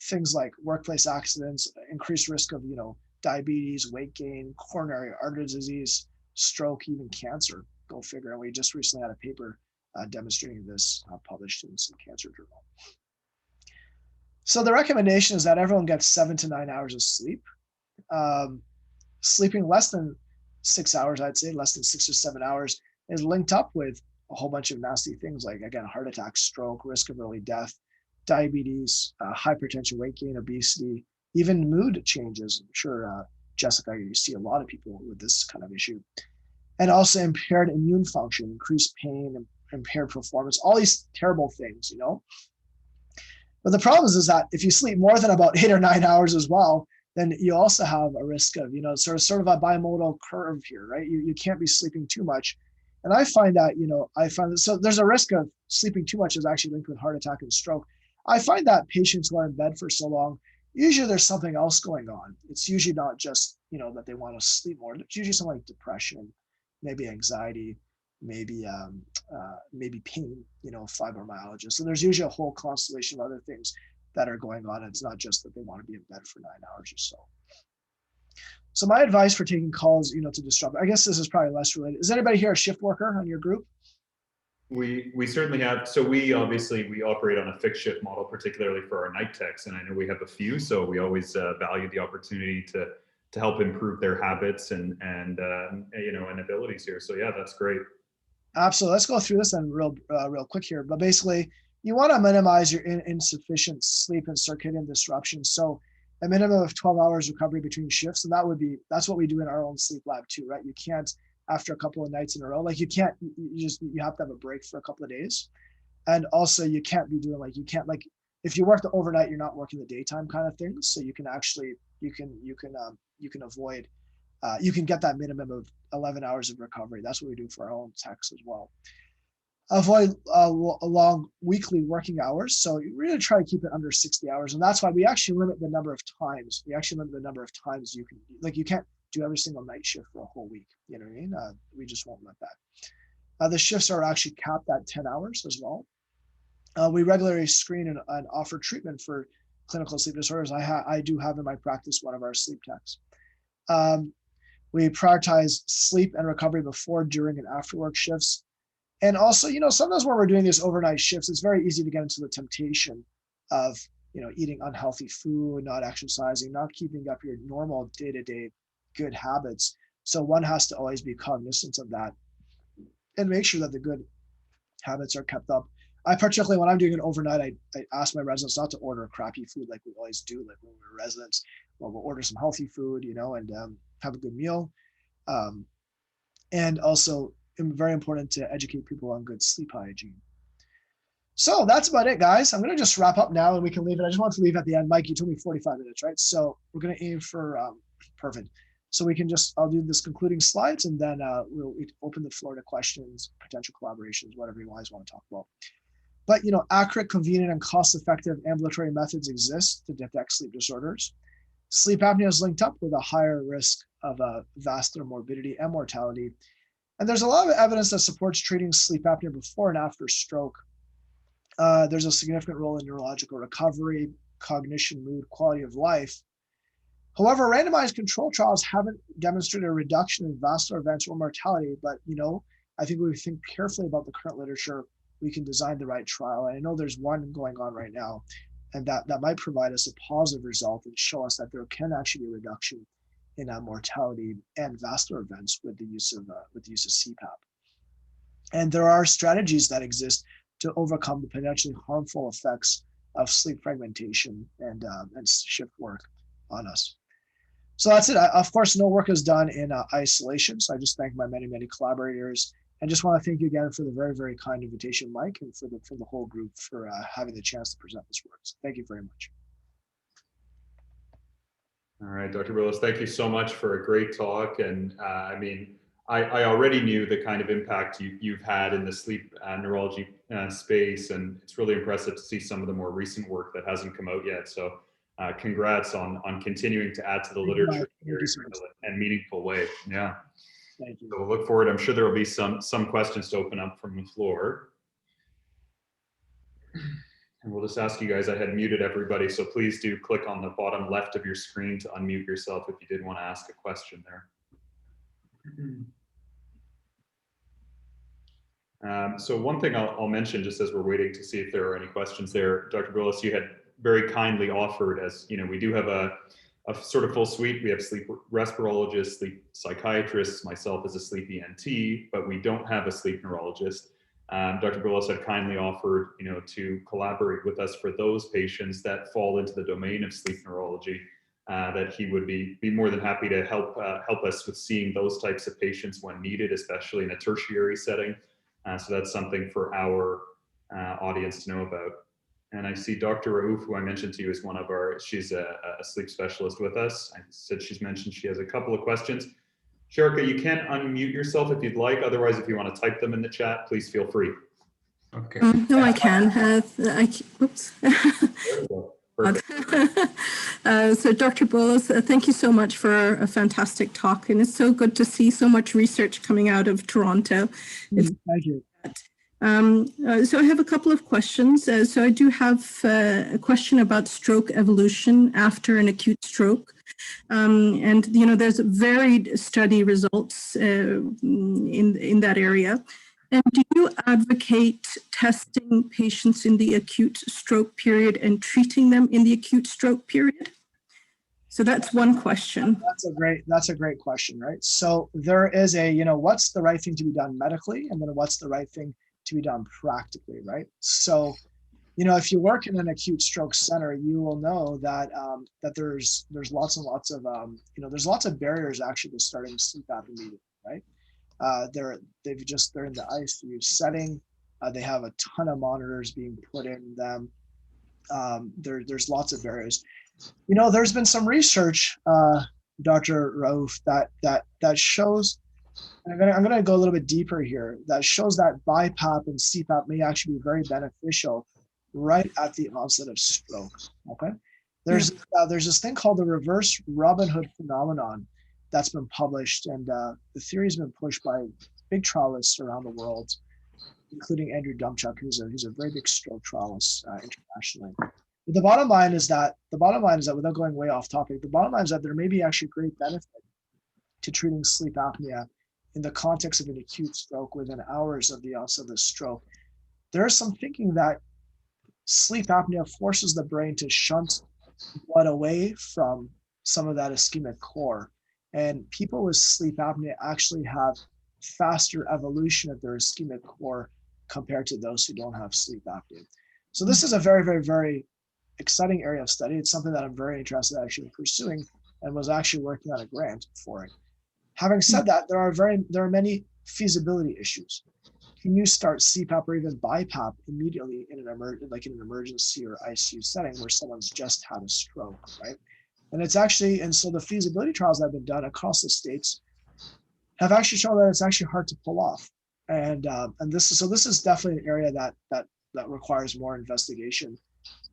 things like workplace accidents, increased risk of, diabetes, weight gain, coronary artery disease, stroke, even cancer. Go figure. And we just recently had a paper demonstrating this published in some cancer journal. So the recommendation is that everyone gets 7 to 9 hours of sleep. Sleeping less than 6 hours, I'd say less than 6 or 7 hours, is linked up with a whole bunch of nasty things like, again, heart attack, stroke, risk of early death, diabetes, hypertension, weight gain, obesity, even mood changes. I'm sure, Jessica, you see a lot of people with this kind of issue. And also impaired immune function, increased pain, impaired performance, all these terrible things, But the problem is that if you sleep more than about 8 or 9 hours as well, then you also have a risk of, sort of a bimodal curve here, right? You can't be sleeping too much. And I find that, so there's a risk of sleeping too much is actually linked with heart attack and stroke. I find that patients who are in bed for so long, usually there's something else going on. It's usually not just, that they want to sleep more. It's usually something like depression, maybe anxiety, maybe pain, fibromyalgia. So there's usually a whole constellation of other things that are going on. It's not just that they want to be in bed for 9 hours or so. So my advice for taking calls, to disrupt, I guess this is probably less related. Is anybody here a shift worker on your group? We certainly have. So we operate on a fixed shift model, particularly for our night techs, and I know we have a few. So we always value the opportunity to help improve their habits and abilities here. So yeah, that's great. Absolutely. Let's go through this then real quick here. But basically, you want to minimize your insufficient sleep and circadian disruption. So a minimum of 12 hours recovery between shifts, and that's what we do in our own sleep lab too, right? You can't, after a couple of nights in a row, like you have to have a break for a couple of days. And also you can't be doing if you work the overnight, you're not working the daytime kind of thing. So you can actually, you can avoid, you can get that minimum of 11 hours of recovery. That's what we do for our own techs as well. Avoid long weekly working hours. So you really try to keep it under 60 hours. And that's why we actually limit the number of times. You can, you can't do every single night shift for a whole week. You know what I mean? We just won't let that. The shifts are actually capped at 10 hours as well. We regularly screen and offer treatment for clinical sleep disorders. I do have in my practice one of our sleep techs. We prioritize sleep and recovery before, during, and after work shifts. And also, sometimes when we're doing these overnight shifts, it's very easy to get into the temptation of, eating unhealthy food, not exercising, not keeping up your normal day-to-day good habits. So one has to always be cognizant of that and make sure that the good habits are kept up. I particularly, when I'm doing an overnight, I ask my residents not to order crappy food like we always do, like when we're residents. Well, we'll order some healthy food, and have a good meal. And also, very important to educate people on good sleep hygiene. So that's about it, guys. I'm going to just wrap up now and we can leave it. I just want to leave at the end. Mike, you told me 45 minutes, right? So we're going to aim for perfect. So I'll do this concluding slides and then we'll open the floor to questions, potential collaborations, whatever you guys want to talk about. But, accurate, convenient, and cost-effective ambulatory methods exist to detect sleep disorders. Sleep apnea is linked up with a higher risk of vascular morbidity and mortality. And there's a lot of evidence that supports treating sleep apnea before and after stroke. There's a significant role in neurological recovery, cognition, mood, quality of life. However, randomized control trials haven't demonstrated a reduction in vascular events or mortality, but I think when we think carefully about the current literature, we can design the right trial. And I know there's one going on right now, and that might provide us a positive result and show us that there can actually be a reduction in mortality and vascular events with the use of CPAP. And there are strategies that exist to overcome the potentially harmful effects of sleep fragmentation and shift work on us. So that's it. Of course, no work is done in isolation. So I just thank my many, many collaborators, and just want to thank you again for the very, very kind invitation, Mike, and for the whole group for having the chance to present this work. So thank you very much. All right, Dr. Boulos, thank you so much for a great talk. And I already knew the kind of impact you've had in the sleep neurology space, and it's really impressive to see some of the more recent work that hasn't come out yet. So congrats on continuing to add to the literature in a real and meaningful way. Yeah. Thank you. So we'll look forward. I'm sure there will be some questions to open up from the floor. And we'll just ask you guys, I had muted everybody, so please do click on the bottom left of your screen to unmute yourself if you did want to ask a question there. So one thing I'll mention, just as we're waiting to see if there are any questions there, Dr. Boulos, you had very kindly offered, as we do have a sort of full suite. We have sleep respirologists, sleep psychiatrists, myself as a sleep ENT, but we don't have a sleep neurologist. Dr. Boulos had kindly offered, to collaborate with us for those patients that fall into the domain of sleep neurology, that he would be more than happy to help us with seeing those types of patients when needed, especially in a tertiary setting. So that's something for our audience to know about. And I see Dr. Raouf, who I mentioned to you, is she's a sleep specialist with us. I said she's mentioned she has a couple of questions. Sharika, you can unmute yourself if you'd like. Otherwise, if you want to type them in the chat, please feel free. Okay. No, I can. Oops. So Dr. Boulos, thank you so much for a fantastic talk. And it's so good to see so much research coming out of Toronto. Thank you. So I have a couple of questions. So I do have a question about stroke evolution after an acute stroke. And, there's varied study results in that area. And do you advocate testing patients in the acute stroke period and treating them in the acute stroke period? So that's one question. That's a great question, right? So there is what's the right thing to be done medically, and then what's the right thing to be done practically, right? So, if you work in an acute stroke center, you will know that that there's lots and lots of there's lots of barriers actually to starting sleep apnea immediately, right? They're in the ICU setting. They have a ton of monitors being put in them. There's lots of barriers. There's been some research, Dr. Raouf, that shows. I'm going to go a little bit deeper here. That shows that BiPAP and CPAP may actually be very beneficial right at the onset of stroke. Okay, there's this thing called the reverse Robin Hood phenomenon that's been published, and the theory has been pushed by big trialists around the world, including Andrew Dumchuk, who's a very big stroke trialist internationally. But the bottom line is that, without going way off topic, the bottom line is that there may be actually great benefit to treating sleep apnea in the context of an acute stroke within hours of the onset of the stroke. There is some thinking that sleep apnea forces the brain to shunt blood away from some of that ischemic core. And people with sleep apnea actually have faster evolution of their ischemic core compared to those who don't have sleep apnea. So this is a very, very, very exciting area of study. It's something that I'm very interested in actually pursuing, and was actually working on a grant for it. Having said that, there are many feasibility issues. Can you start CPAP or even BiPAP immediately in an emergency or ICU setting where someone's just had a stroke, right? And so the feasibility trials that have been done across the states have actually shown that it's actually hard to pull off. And this is definitely an area that requires more investigation.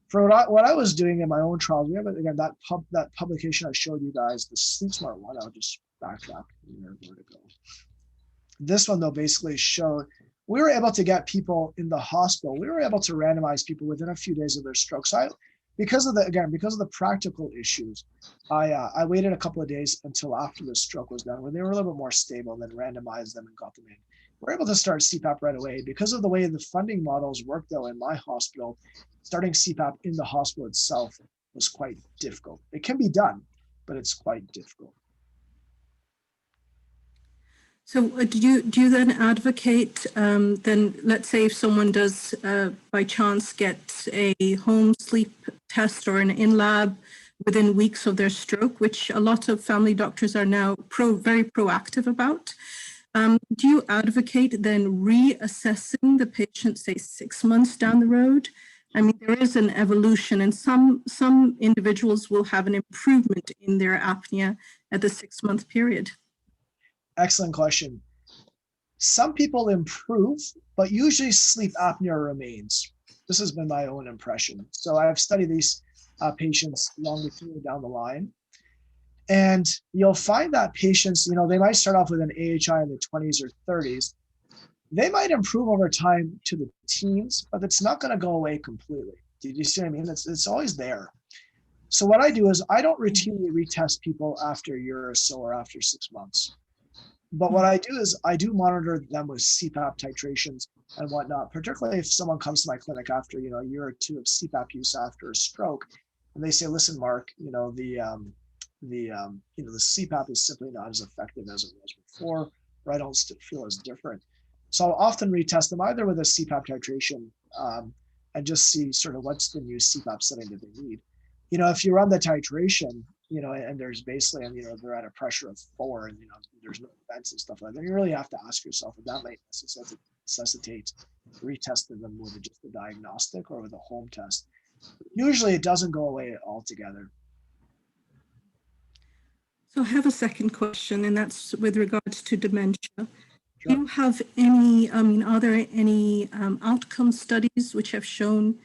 For what I was doing in my own trials, we have, again, that publication I showed you guys, the Sleep Smart one. I'll just backtrack. Where to go. This one though basically showed we were able to get people in the hospital. We were able to randomize people within a few days of their stroke. So because of the practical issues, I waited a couple of days until after the stroke was done, when they were a little bit more stable, and then randomized them and got them in. We're able to start CPAP right away. Because of the way the funding models work though in my hospital, starting CPAP in the hospital itself was quite difficult. It can be done, but it's quite difficult. So do you then advocate, then let's say if someone does by chance get a home sleep test or an in-lab within weeks of their stroke, which a lot of family doctors are now very proactive about, do you advocate then reassessing the patient, say 6 months down the road? I mean, there is an evolution, and some individuals will have an improvement in their apnea at the 6-month period. Excellent question. Some people improve, but usually sleep apnea remains. This has been my own impression. So I've studied these patients longitudinally down the line. And you'll find that patients, they might start off with an AHI in the 20s or 30s. They might improve over time to the teens, but it's not going to go away completely. Do you see what I mean? It's always there. So what I do is I don't routinely retest people after a year or so or after 6 months. But what I do is I do monitor them with CPAP titrations and whatnot, particularly if someone comes to my clinic after, a year or two of CPAP use after a stroke, and they say, listen, Mark, the CPAP is simply not as effective as it was before, or I don't feel as different. So I'll often retest them either with a CPAP titration and just see sort of what's the new CPAP setting that they need. If you run the titration, and there's basically, and they're at a pressure of 4, and there's no vents and stuff like that, you really have to ask yourself if that might necessitate retesting them with just a diagnostic or with a home test. Usually it doesn't go away altogether. So I have a second question, and that's with regards to dementia. Sure. Do you have any, are there any outcome studies which have shown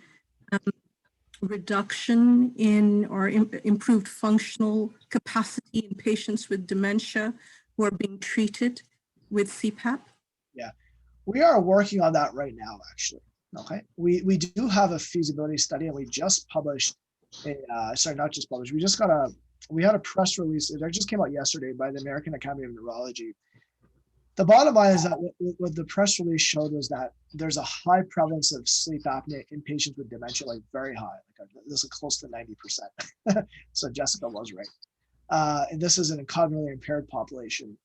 reduction in or improved functional capacity in patients with dementia who are being treated with CPAP? Yeah, we are working on that right now, actually. Okay, we do have a feasibility study, and we just published we had a press release that just came out yesterday by the American Academy of Neurology. The bottom line is that what the press release showed was that there's a high prevalence of sleep apnea in patients with dementia, like very high. This is close to 90%. So Jessica was right. And this is in a cognitively impaired population.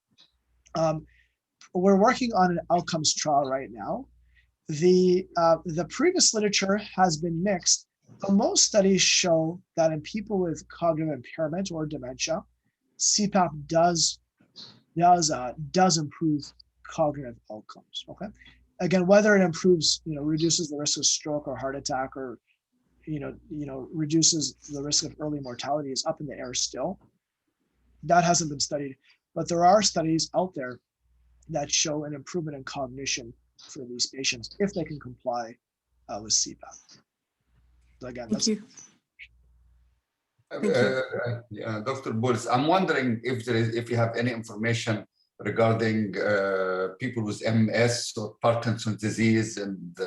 We're working on an outcomes trial right now. The previous literature has been mixed, but most studies show that in people with cognitive impairment or dementia, CPAP does improve cognitive outcomes. Okay, again, whether it improves, reduces the risk of stroke or heart attack, or reduces the risk of early mortality is up in the air still. That hasn't been studied, but there are studies out there that show an improvement in cognition for these patients if they can comply with CPAP. So again, Thank you. Dr. Boulos, I'm wondering if you have any information regarding people with MS or Parkinson's disease and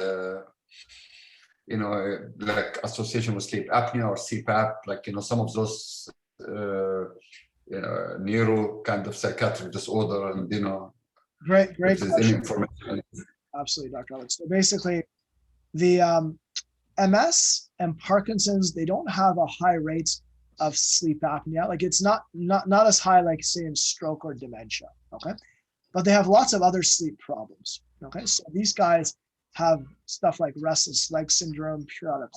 like association with sleep apnea or CPAP, like some of those neuro kind of psychiatric disorder, and great question. Information. Absolutely, Dr. Alex. So basically, the MS and Parkinson's, they don't have a high rate of sleep apnea. Like it's not as high like say in stroke or dementia. Okay, but they have lots of other sleep problems. Okay, so these guys have stuff like restless leg syndrome, periodic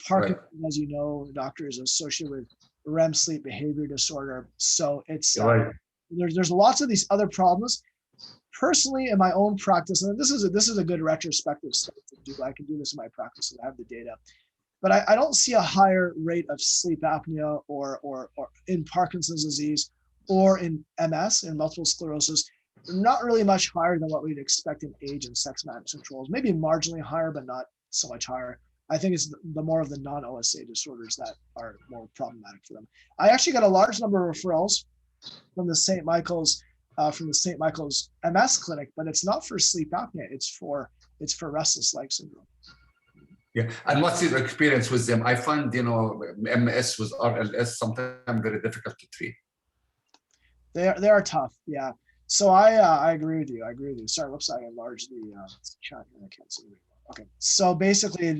Parkinson's, right. As you know, doctor, is associated with REM sleep behavior disorder. So it's right. There's lots of these other problems. Personally, in my own practice, and this is a good retrospective study to do. I can do this in my practice and I have the data. But I don't see a higher rate of sleep apnea or in Parkinson's disease or in MS, in multiple sclerosis. Not really much higher than what we'd expect in age and sex matters controls. Maybe marginally higher, but not so much higher. I think it's the more of the non-OSA disorders that are more problematic for them. I actually got a large number of referrals from the St. Michael's MS clinic, but it's not for sleep apnea. It's for restless leg syndrome. Yeah, and what's your experience with them? I find, you know, MS with RLS sometimes very difficult to treat. They are tough, yeah. So I agree with you. I agree with you. Sorry, whoops, I enlarged the chat here. I can't see it anymore. Okay, so basically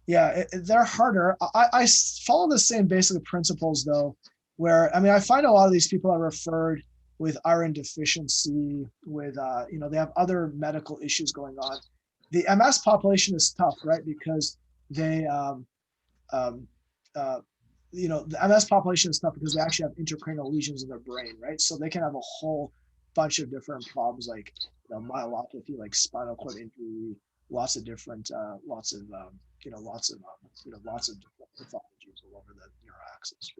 they're harder. I follow the same basic principles though, where I mean I find a lot of these people are referred with iron deficiency, with you know, they have other medical issues going on. The MS population is tough, right? Because they you know, the MS population is tough because they actually have intracranial lesions in their brain, right? So they can have a whole bunch of different problems, like, you know, myelopathy, like spinal cord injury, lots of different lots of different pathologies all over the neuroaxis.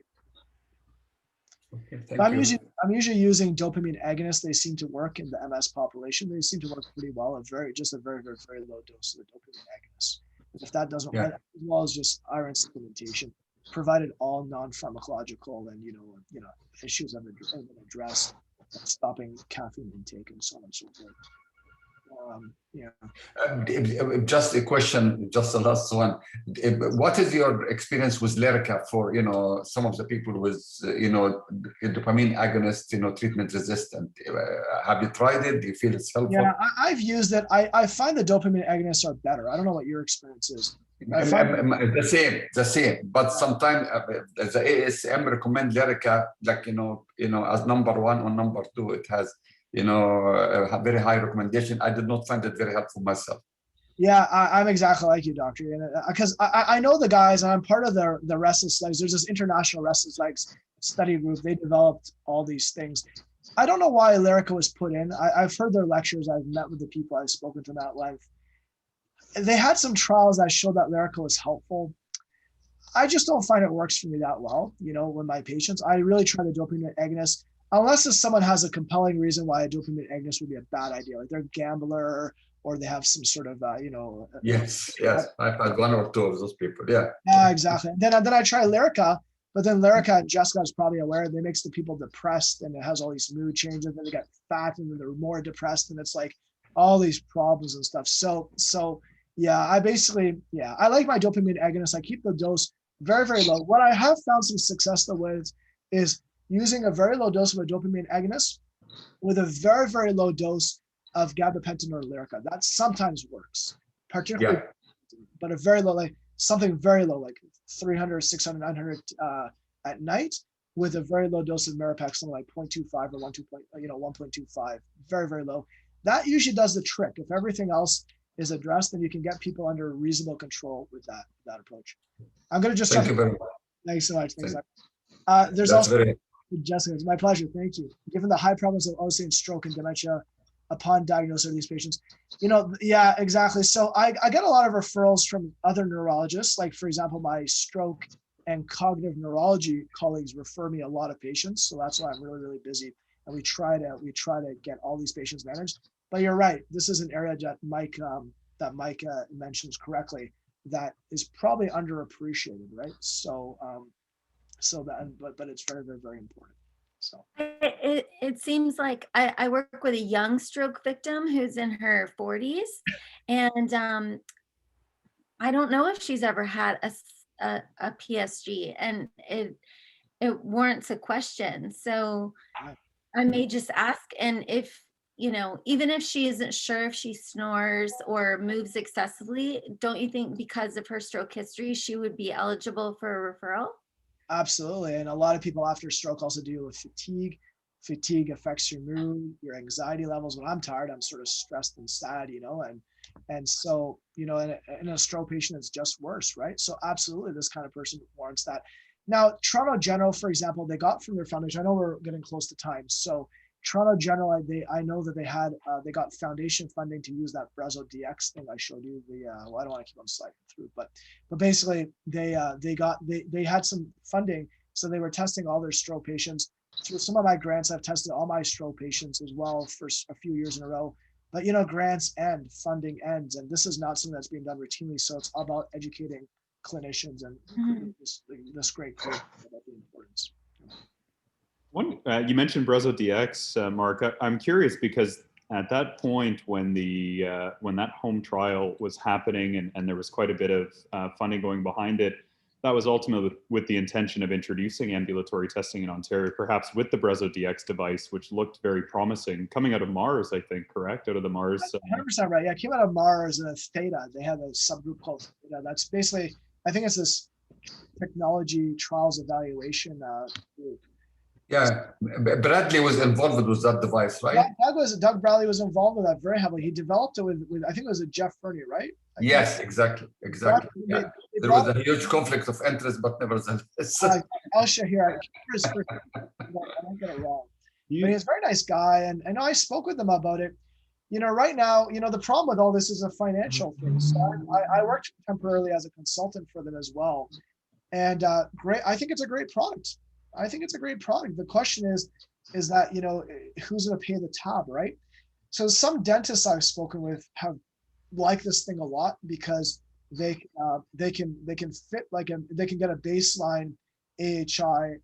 Okay, But thank you. I'm usually using dopamine agonists. They seem to work in the MS population. They seem to work pretty well. Just a very low dose of the dopamine agonist. If that doesn't work, as well as just iron supplementation, provided all non-pharmacological and you know issues have been addressed, stopping caffeine intake and so on and so forth. Just a question, just the last one. What is your experience with Lyrica for, you know, some of the people with, you know, dopamine agonist, you know, treatment resistant? Have you tried it? Do you feel it's helpful? Yeah, I've used it. I find the dopamine agonists are better. I don't know what your experience is. The same. But sometimes the ASM recommend Lyrica, like, you know, as number 1 or number 2. It has, you know, a very high recommendation. I did not find it very helpful myself. Yeah, I'm exactly like you, doctor. Because I know the guys, and I'm part of the restless legs. There's this international restless legs study group. They developed all these things. I don't know why Lyrica was put in. I've heard their lectures. I've met with the people. I've spoken to them at length. They had some trials that showed that Lyrica was helpful. I just don't find it works for me that well, you know, with my patients. I really try the dopamine agonist, unless if someone has a compelling reason why a dopamine agonist would be a bad idea, like they're a gambler or they have some sort of, you know. Yes. I've had 1 or 2 of those people. Yeah. Exactly. Then I try Lyrica, but then Lyrica, and Jessica is probably aware, they makes the people depressed and it has all these mood changes. And then they get fat and then they're more depressed and it's like all these problems and stuff. So yeah, I like my dopamine agonist. I keep the dose very low. What I have found some success though with is using a very low dose of a dopamine agonist with a very low dose of gabapentin or Lyrica. That sometimes works, particularly, but a very low, like something very low, like 300, 600, 900 at night, with a very low dose of Mirapex, something like 0.25 or 1.25, very low. That usually does the trick. If everything else is addressed, then you can get people under reasonable control with that approach. I'm going to just Thank you very much. Thanks so much. There's also Jessica. It's my pleasure. Thank you. Given the high prevalence of OSA and stroke and dementia upon diagnosis of these patients, you know, yeah, exactly. So I get a lot of referrals from other neurologists. Like for example, my stroke and cognitive neurology colleagues refer me a lot of patients. So that's why I'm really busy. And we try to get all these patients managed. But you're right. This is an area that Mike mentions correctly that is probably underappreciated, right? So but it's very important. So it seems like I work with a young stroke victim who's in her 40s, and I don't know if she's ever had a PSG, and it warrants a question. So I may just ask, and if, you know, even if she isn't sure if she snores or moves excessively, don't you think because of her stroke history, she would be eligible for a referral? Absolutely. And a lot of people after stroke also deal with fatigue. Fatigue affects your mood, your anxiety levels. When I'm tired, I'm sort of stressed and sad, you know, and so, you know, in a stroke patient, it's just worse, right? So absolutely, this kind of person warrants that. Now, Toronto General, for example, they got from their foundation, I know we're getting close to time. So Toronto General, I know that they got foundation funding to use that Brezo DX thing I showed you. Well, I don't want to keep on sliding through, but basically they had some funding, so they were testing all their stroke patients. Through some of my grants, I've tested all my stroke patients as well for a few years in a row. But you know, grants end, funding ends, and this is not something that's being done routinely. So it's about educating clinicians and this great group about the importance. You mentioned Brezo DX, Mark. I'm curious because at that point when when that home trial was happening and there was quite a bit of funding going behind it, that was ultimately with the intention of introducing ambulatory testing in Ontario, perhaps with the Brezo DX device, which looked very promising, coming out of Mars, I think, correct? Out of the Mars. 100% right. Yeah, it came out of Mars and Theta. They had a subgroup called Theta. That's basically, I think it's this technology trials evaluation group. Yeah, Bradley was involved with that device, right? Doug Bradley was involved with that very heavily. He developed it with I think it was a Jeff Fernie, right? Yes, exactly. Yeah. There was a huge conflict of interest, but nevertheless. I'll show here. I don't get it wrong. But he's a very nice guy, and I know I spoke with him about it. Right now, the problem with all this is a financial thing. So I worked temporarily as a consultant for them as well, and I think it's a great product. The question is that, who's going to pay the tab, right? So some dentists I've spoken with have liked this thing a lot because they can fit they can get a baseline AHI,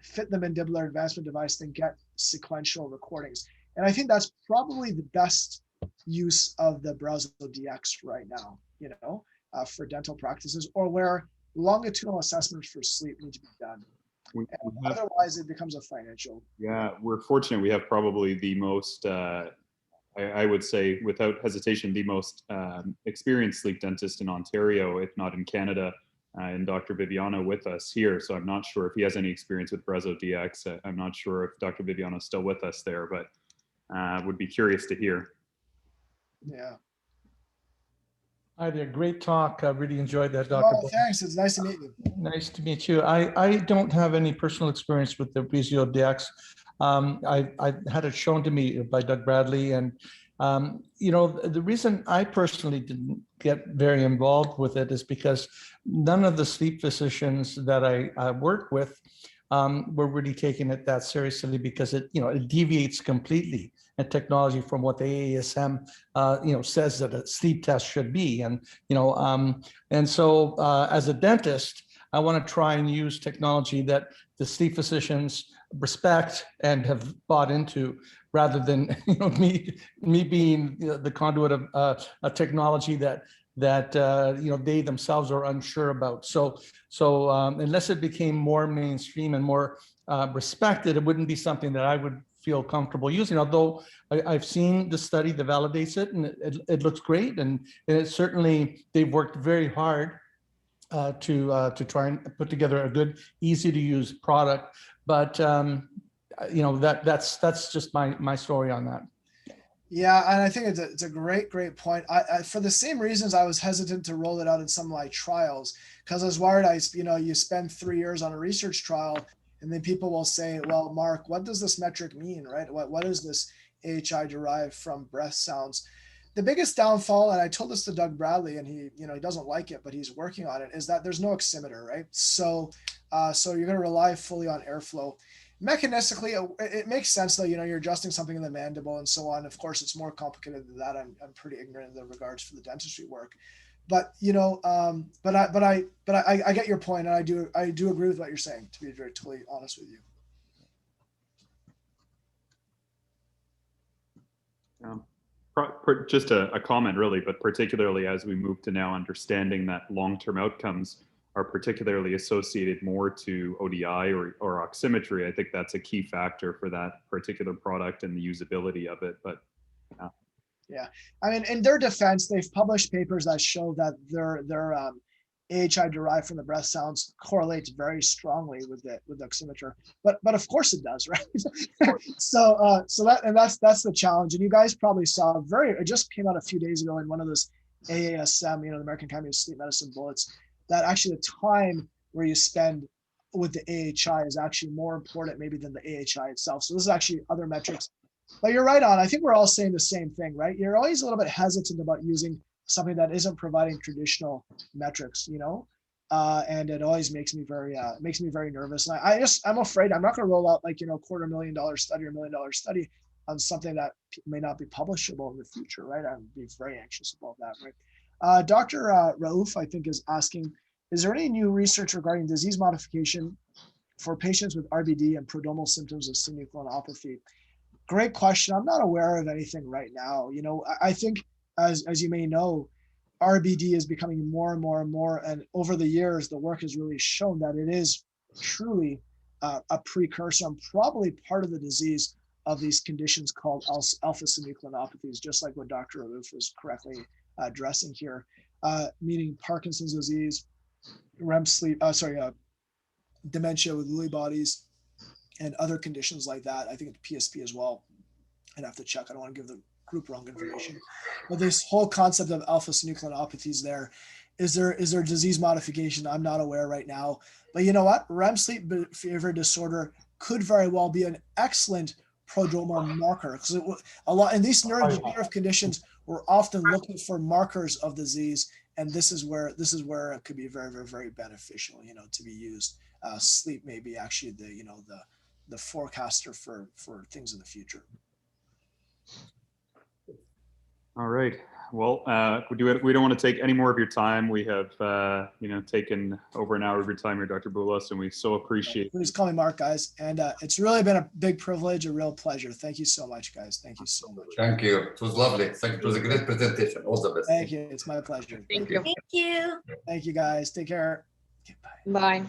fit the mandibular advancement device, then get sequential recordings. And I think that's probably the best use of the Brezo DX right now, for dental practices, or where longitudinal assessments for sleep need to be done. Otherwise, it becomes a financial. Yeah, we're fortunate. We have probably the most, I would say, without hesitation, the most experienced sleep dentist in Ontario, if not in Canada, and Dr. Viviano with us here. So I'm not sure if he has any experience with Brezo DX. I'm not sure if Dr. Viviano is still with us there, but would be curious to hear. Yeah. Hi there, great talk. I really enjoyed that, Dr. Oh, thanks, it's nice to meet you. Nice to meet you. I don't have any personal experience with the Brezo DX. I had it shown to me by Doug Bradley, and the reason I personally didn't get very involved with it is because none of the sleep physicians that I work with were really taking it that seriously, because it deviates completely in technology from what the AASM says that a sleep test should be, and so as a dentist, I want to try and use technology that the sleep physicians respect and have bought into, rather than me being the conduit of a technology that they themselves are unsure about. So unless it became more mainstream and more respected, it wouldn't be something that I would feel comfortable using. Although I've seen the study that validates it, and it looks great, and it certainly, they've worked very hard to try and put together a good, easy to use product. But that's just my story on that. Yeah, and I think it's a great point. I for the same reasons I was hesitant to roll it out in some of my trials, because I was worried you spend 3 years on a research trial, and then people will say, well, Mark, what does this metric mean, right? What is this AHI derived from breath sounds? The biggest downfall, and I told this to Doug Bradley, and he doesn't like it, but he's working on it, is that there's no oximeter, right? So you're going to rely fully on airflow. Mechanistically, it makes sense though. You're adjusting something in the mandible and so on. Of course, it's more complicated than that. I'm pretty ignorant in the regards for the dentistry work, but I get your point, and I do agree with what you're saying, to be very totally honest with you. Just a comment, really, but particularly as we move to now understanding that long-term outcomes are particularly associated more to ODI or oximetry. I think that's a key factor for that particular product and the usability of it. But yeah, I mean, in their defense, they've published papers that show that their AHI derived from the breath sounds correlates very strongly with the oximeter. But of course it does, right? so that's the challenge. And you guys probably saw it just came out a few days ago in one of those AASM, the American Academy of Sleep Medicine bullets, that actually the time where you spend with the AHI is actually more important maybe than the AHI itself. So this is actually other metrics. But you're right on. I think we're all saying the same thing, right? You're always a little bit hesitant about using something that isn't providing traditional metrics, and it always makes me very nervous. And I'm afraid I'm not going to roll out $250,000 study or $1 million study on something that may not be publishable in the future, right? I'd be very anxious about that, right? Dr. Raouf, I think, is asking, is there any new research regarding disease modification for patients with RBD and prodromal symptoms of semicolonopathy. Great question. I'm not aware of anything right now. You know, I think as you may know, RBD is becoming more and more and more, and over the years, the work has really shown that it is truly a precursor and probably part of the disease of these conditions called alpha synucleinopathies, just like what Dr. Aloof was correctly addressing here, meaning Parkinson's disease, REM sleep, dementia with Lewy bodies, and other conditions like that. I think it's PSP as well. I'd have to check. I don't want to give the group wrong information. But this whole concept of alpha synucleinopathies there, is there disease modification? I'm not aware right now. But you know what? REM sleep behavior disorder could very well be an excellent prodromal marker, because a lot in these neurodegenerative conditions, we're often looking for markers of disease, and this is where it could be very, very, very beneficial, you know, to be used. Sleep may be actually the forecaster for things in the future. All right. Well, we don't want to take any more of your time. We have, taken over an hour of your time here, Dr. Boulos, and we so appreciate. Please call me Mark, guys. And it's really been a big privilege, a real pleasure. Thank you so much, guys. Thank you so much. Thank you. It was lovely. Thank you. It was a great presentation. All the best. Thank you. It's my pleasure. Thank you. Thank you. Thank you, guys. Take care. Okay, bye. Bye.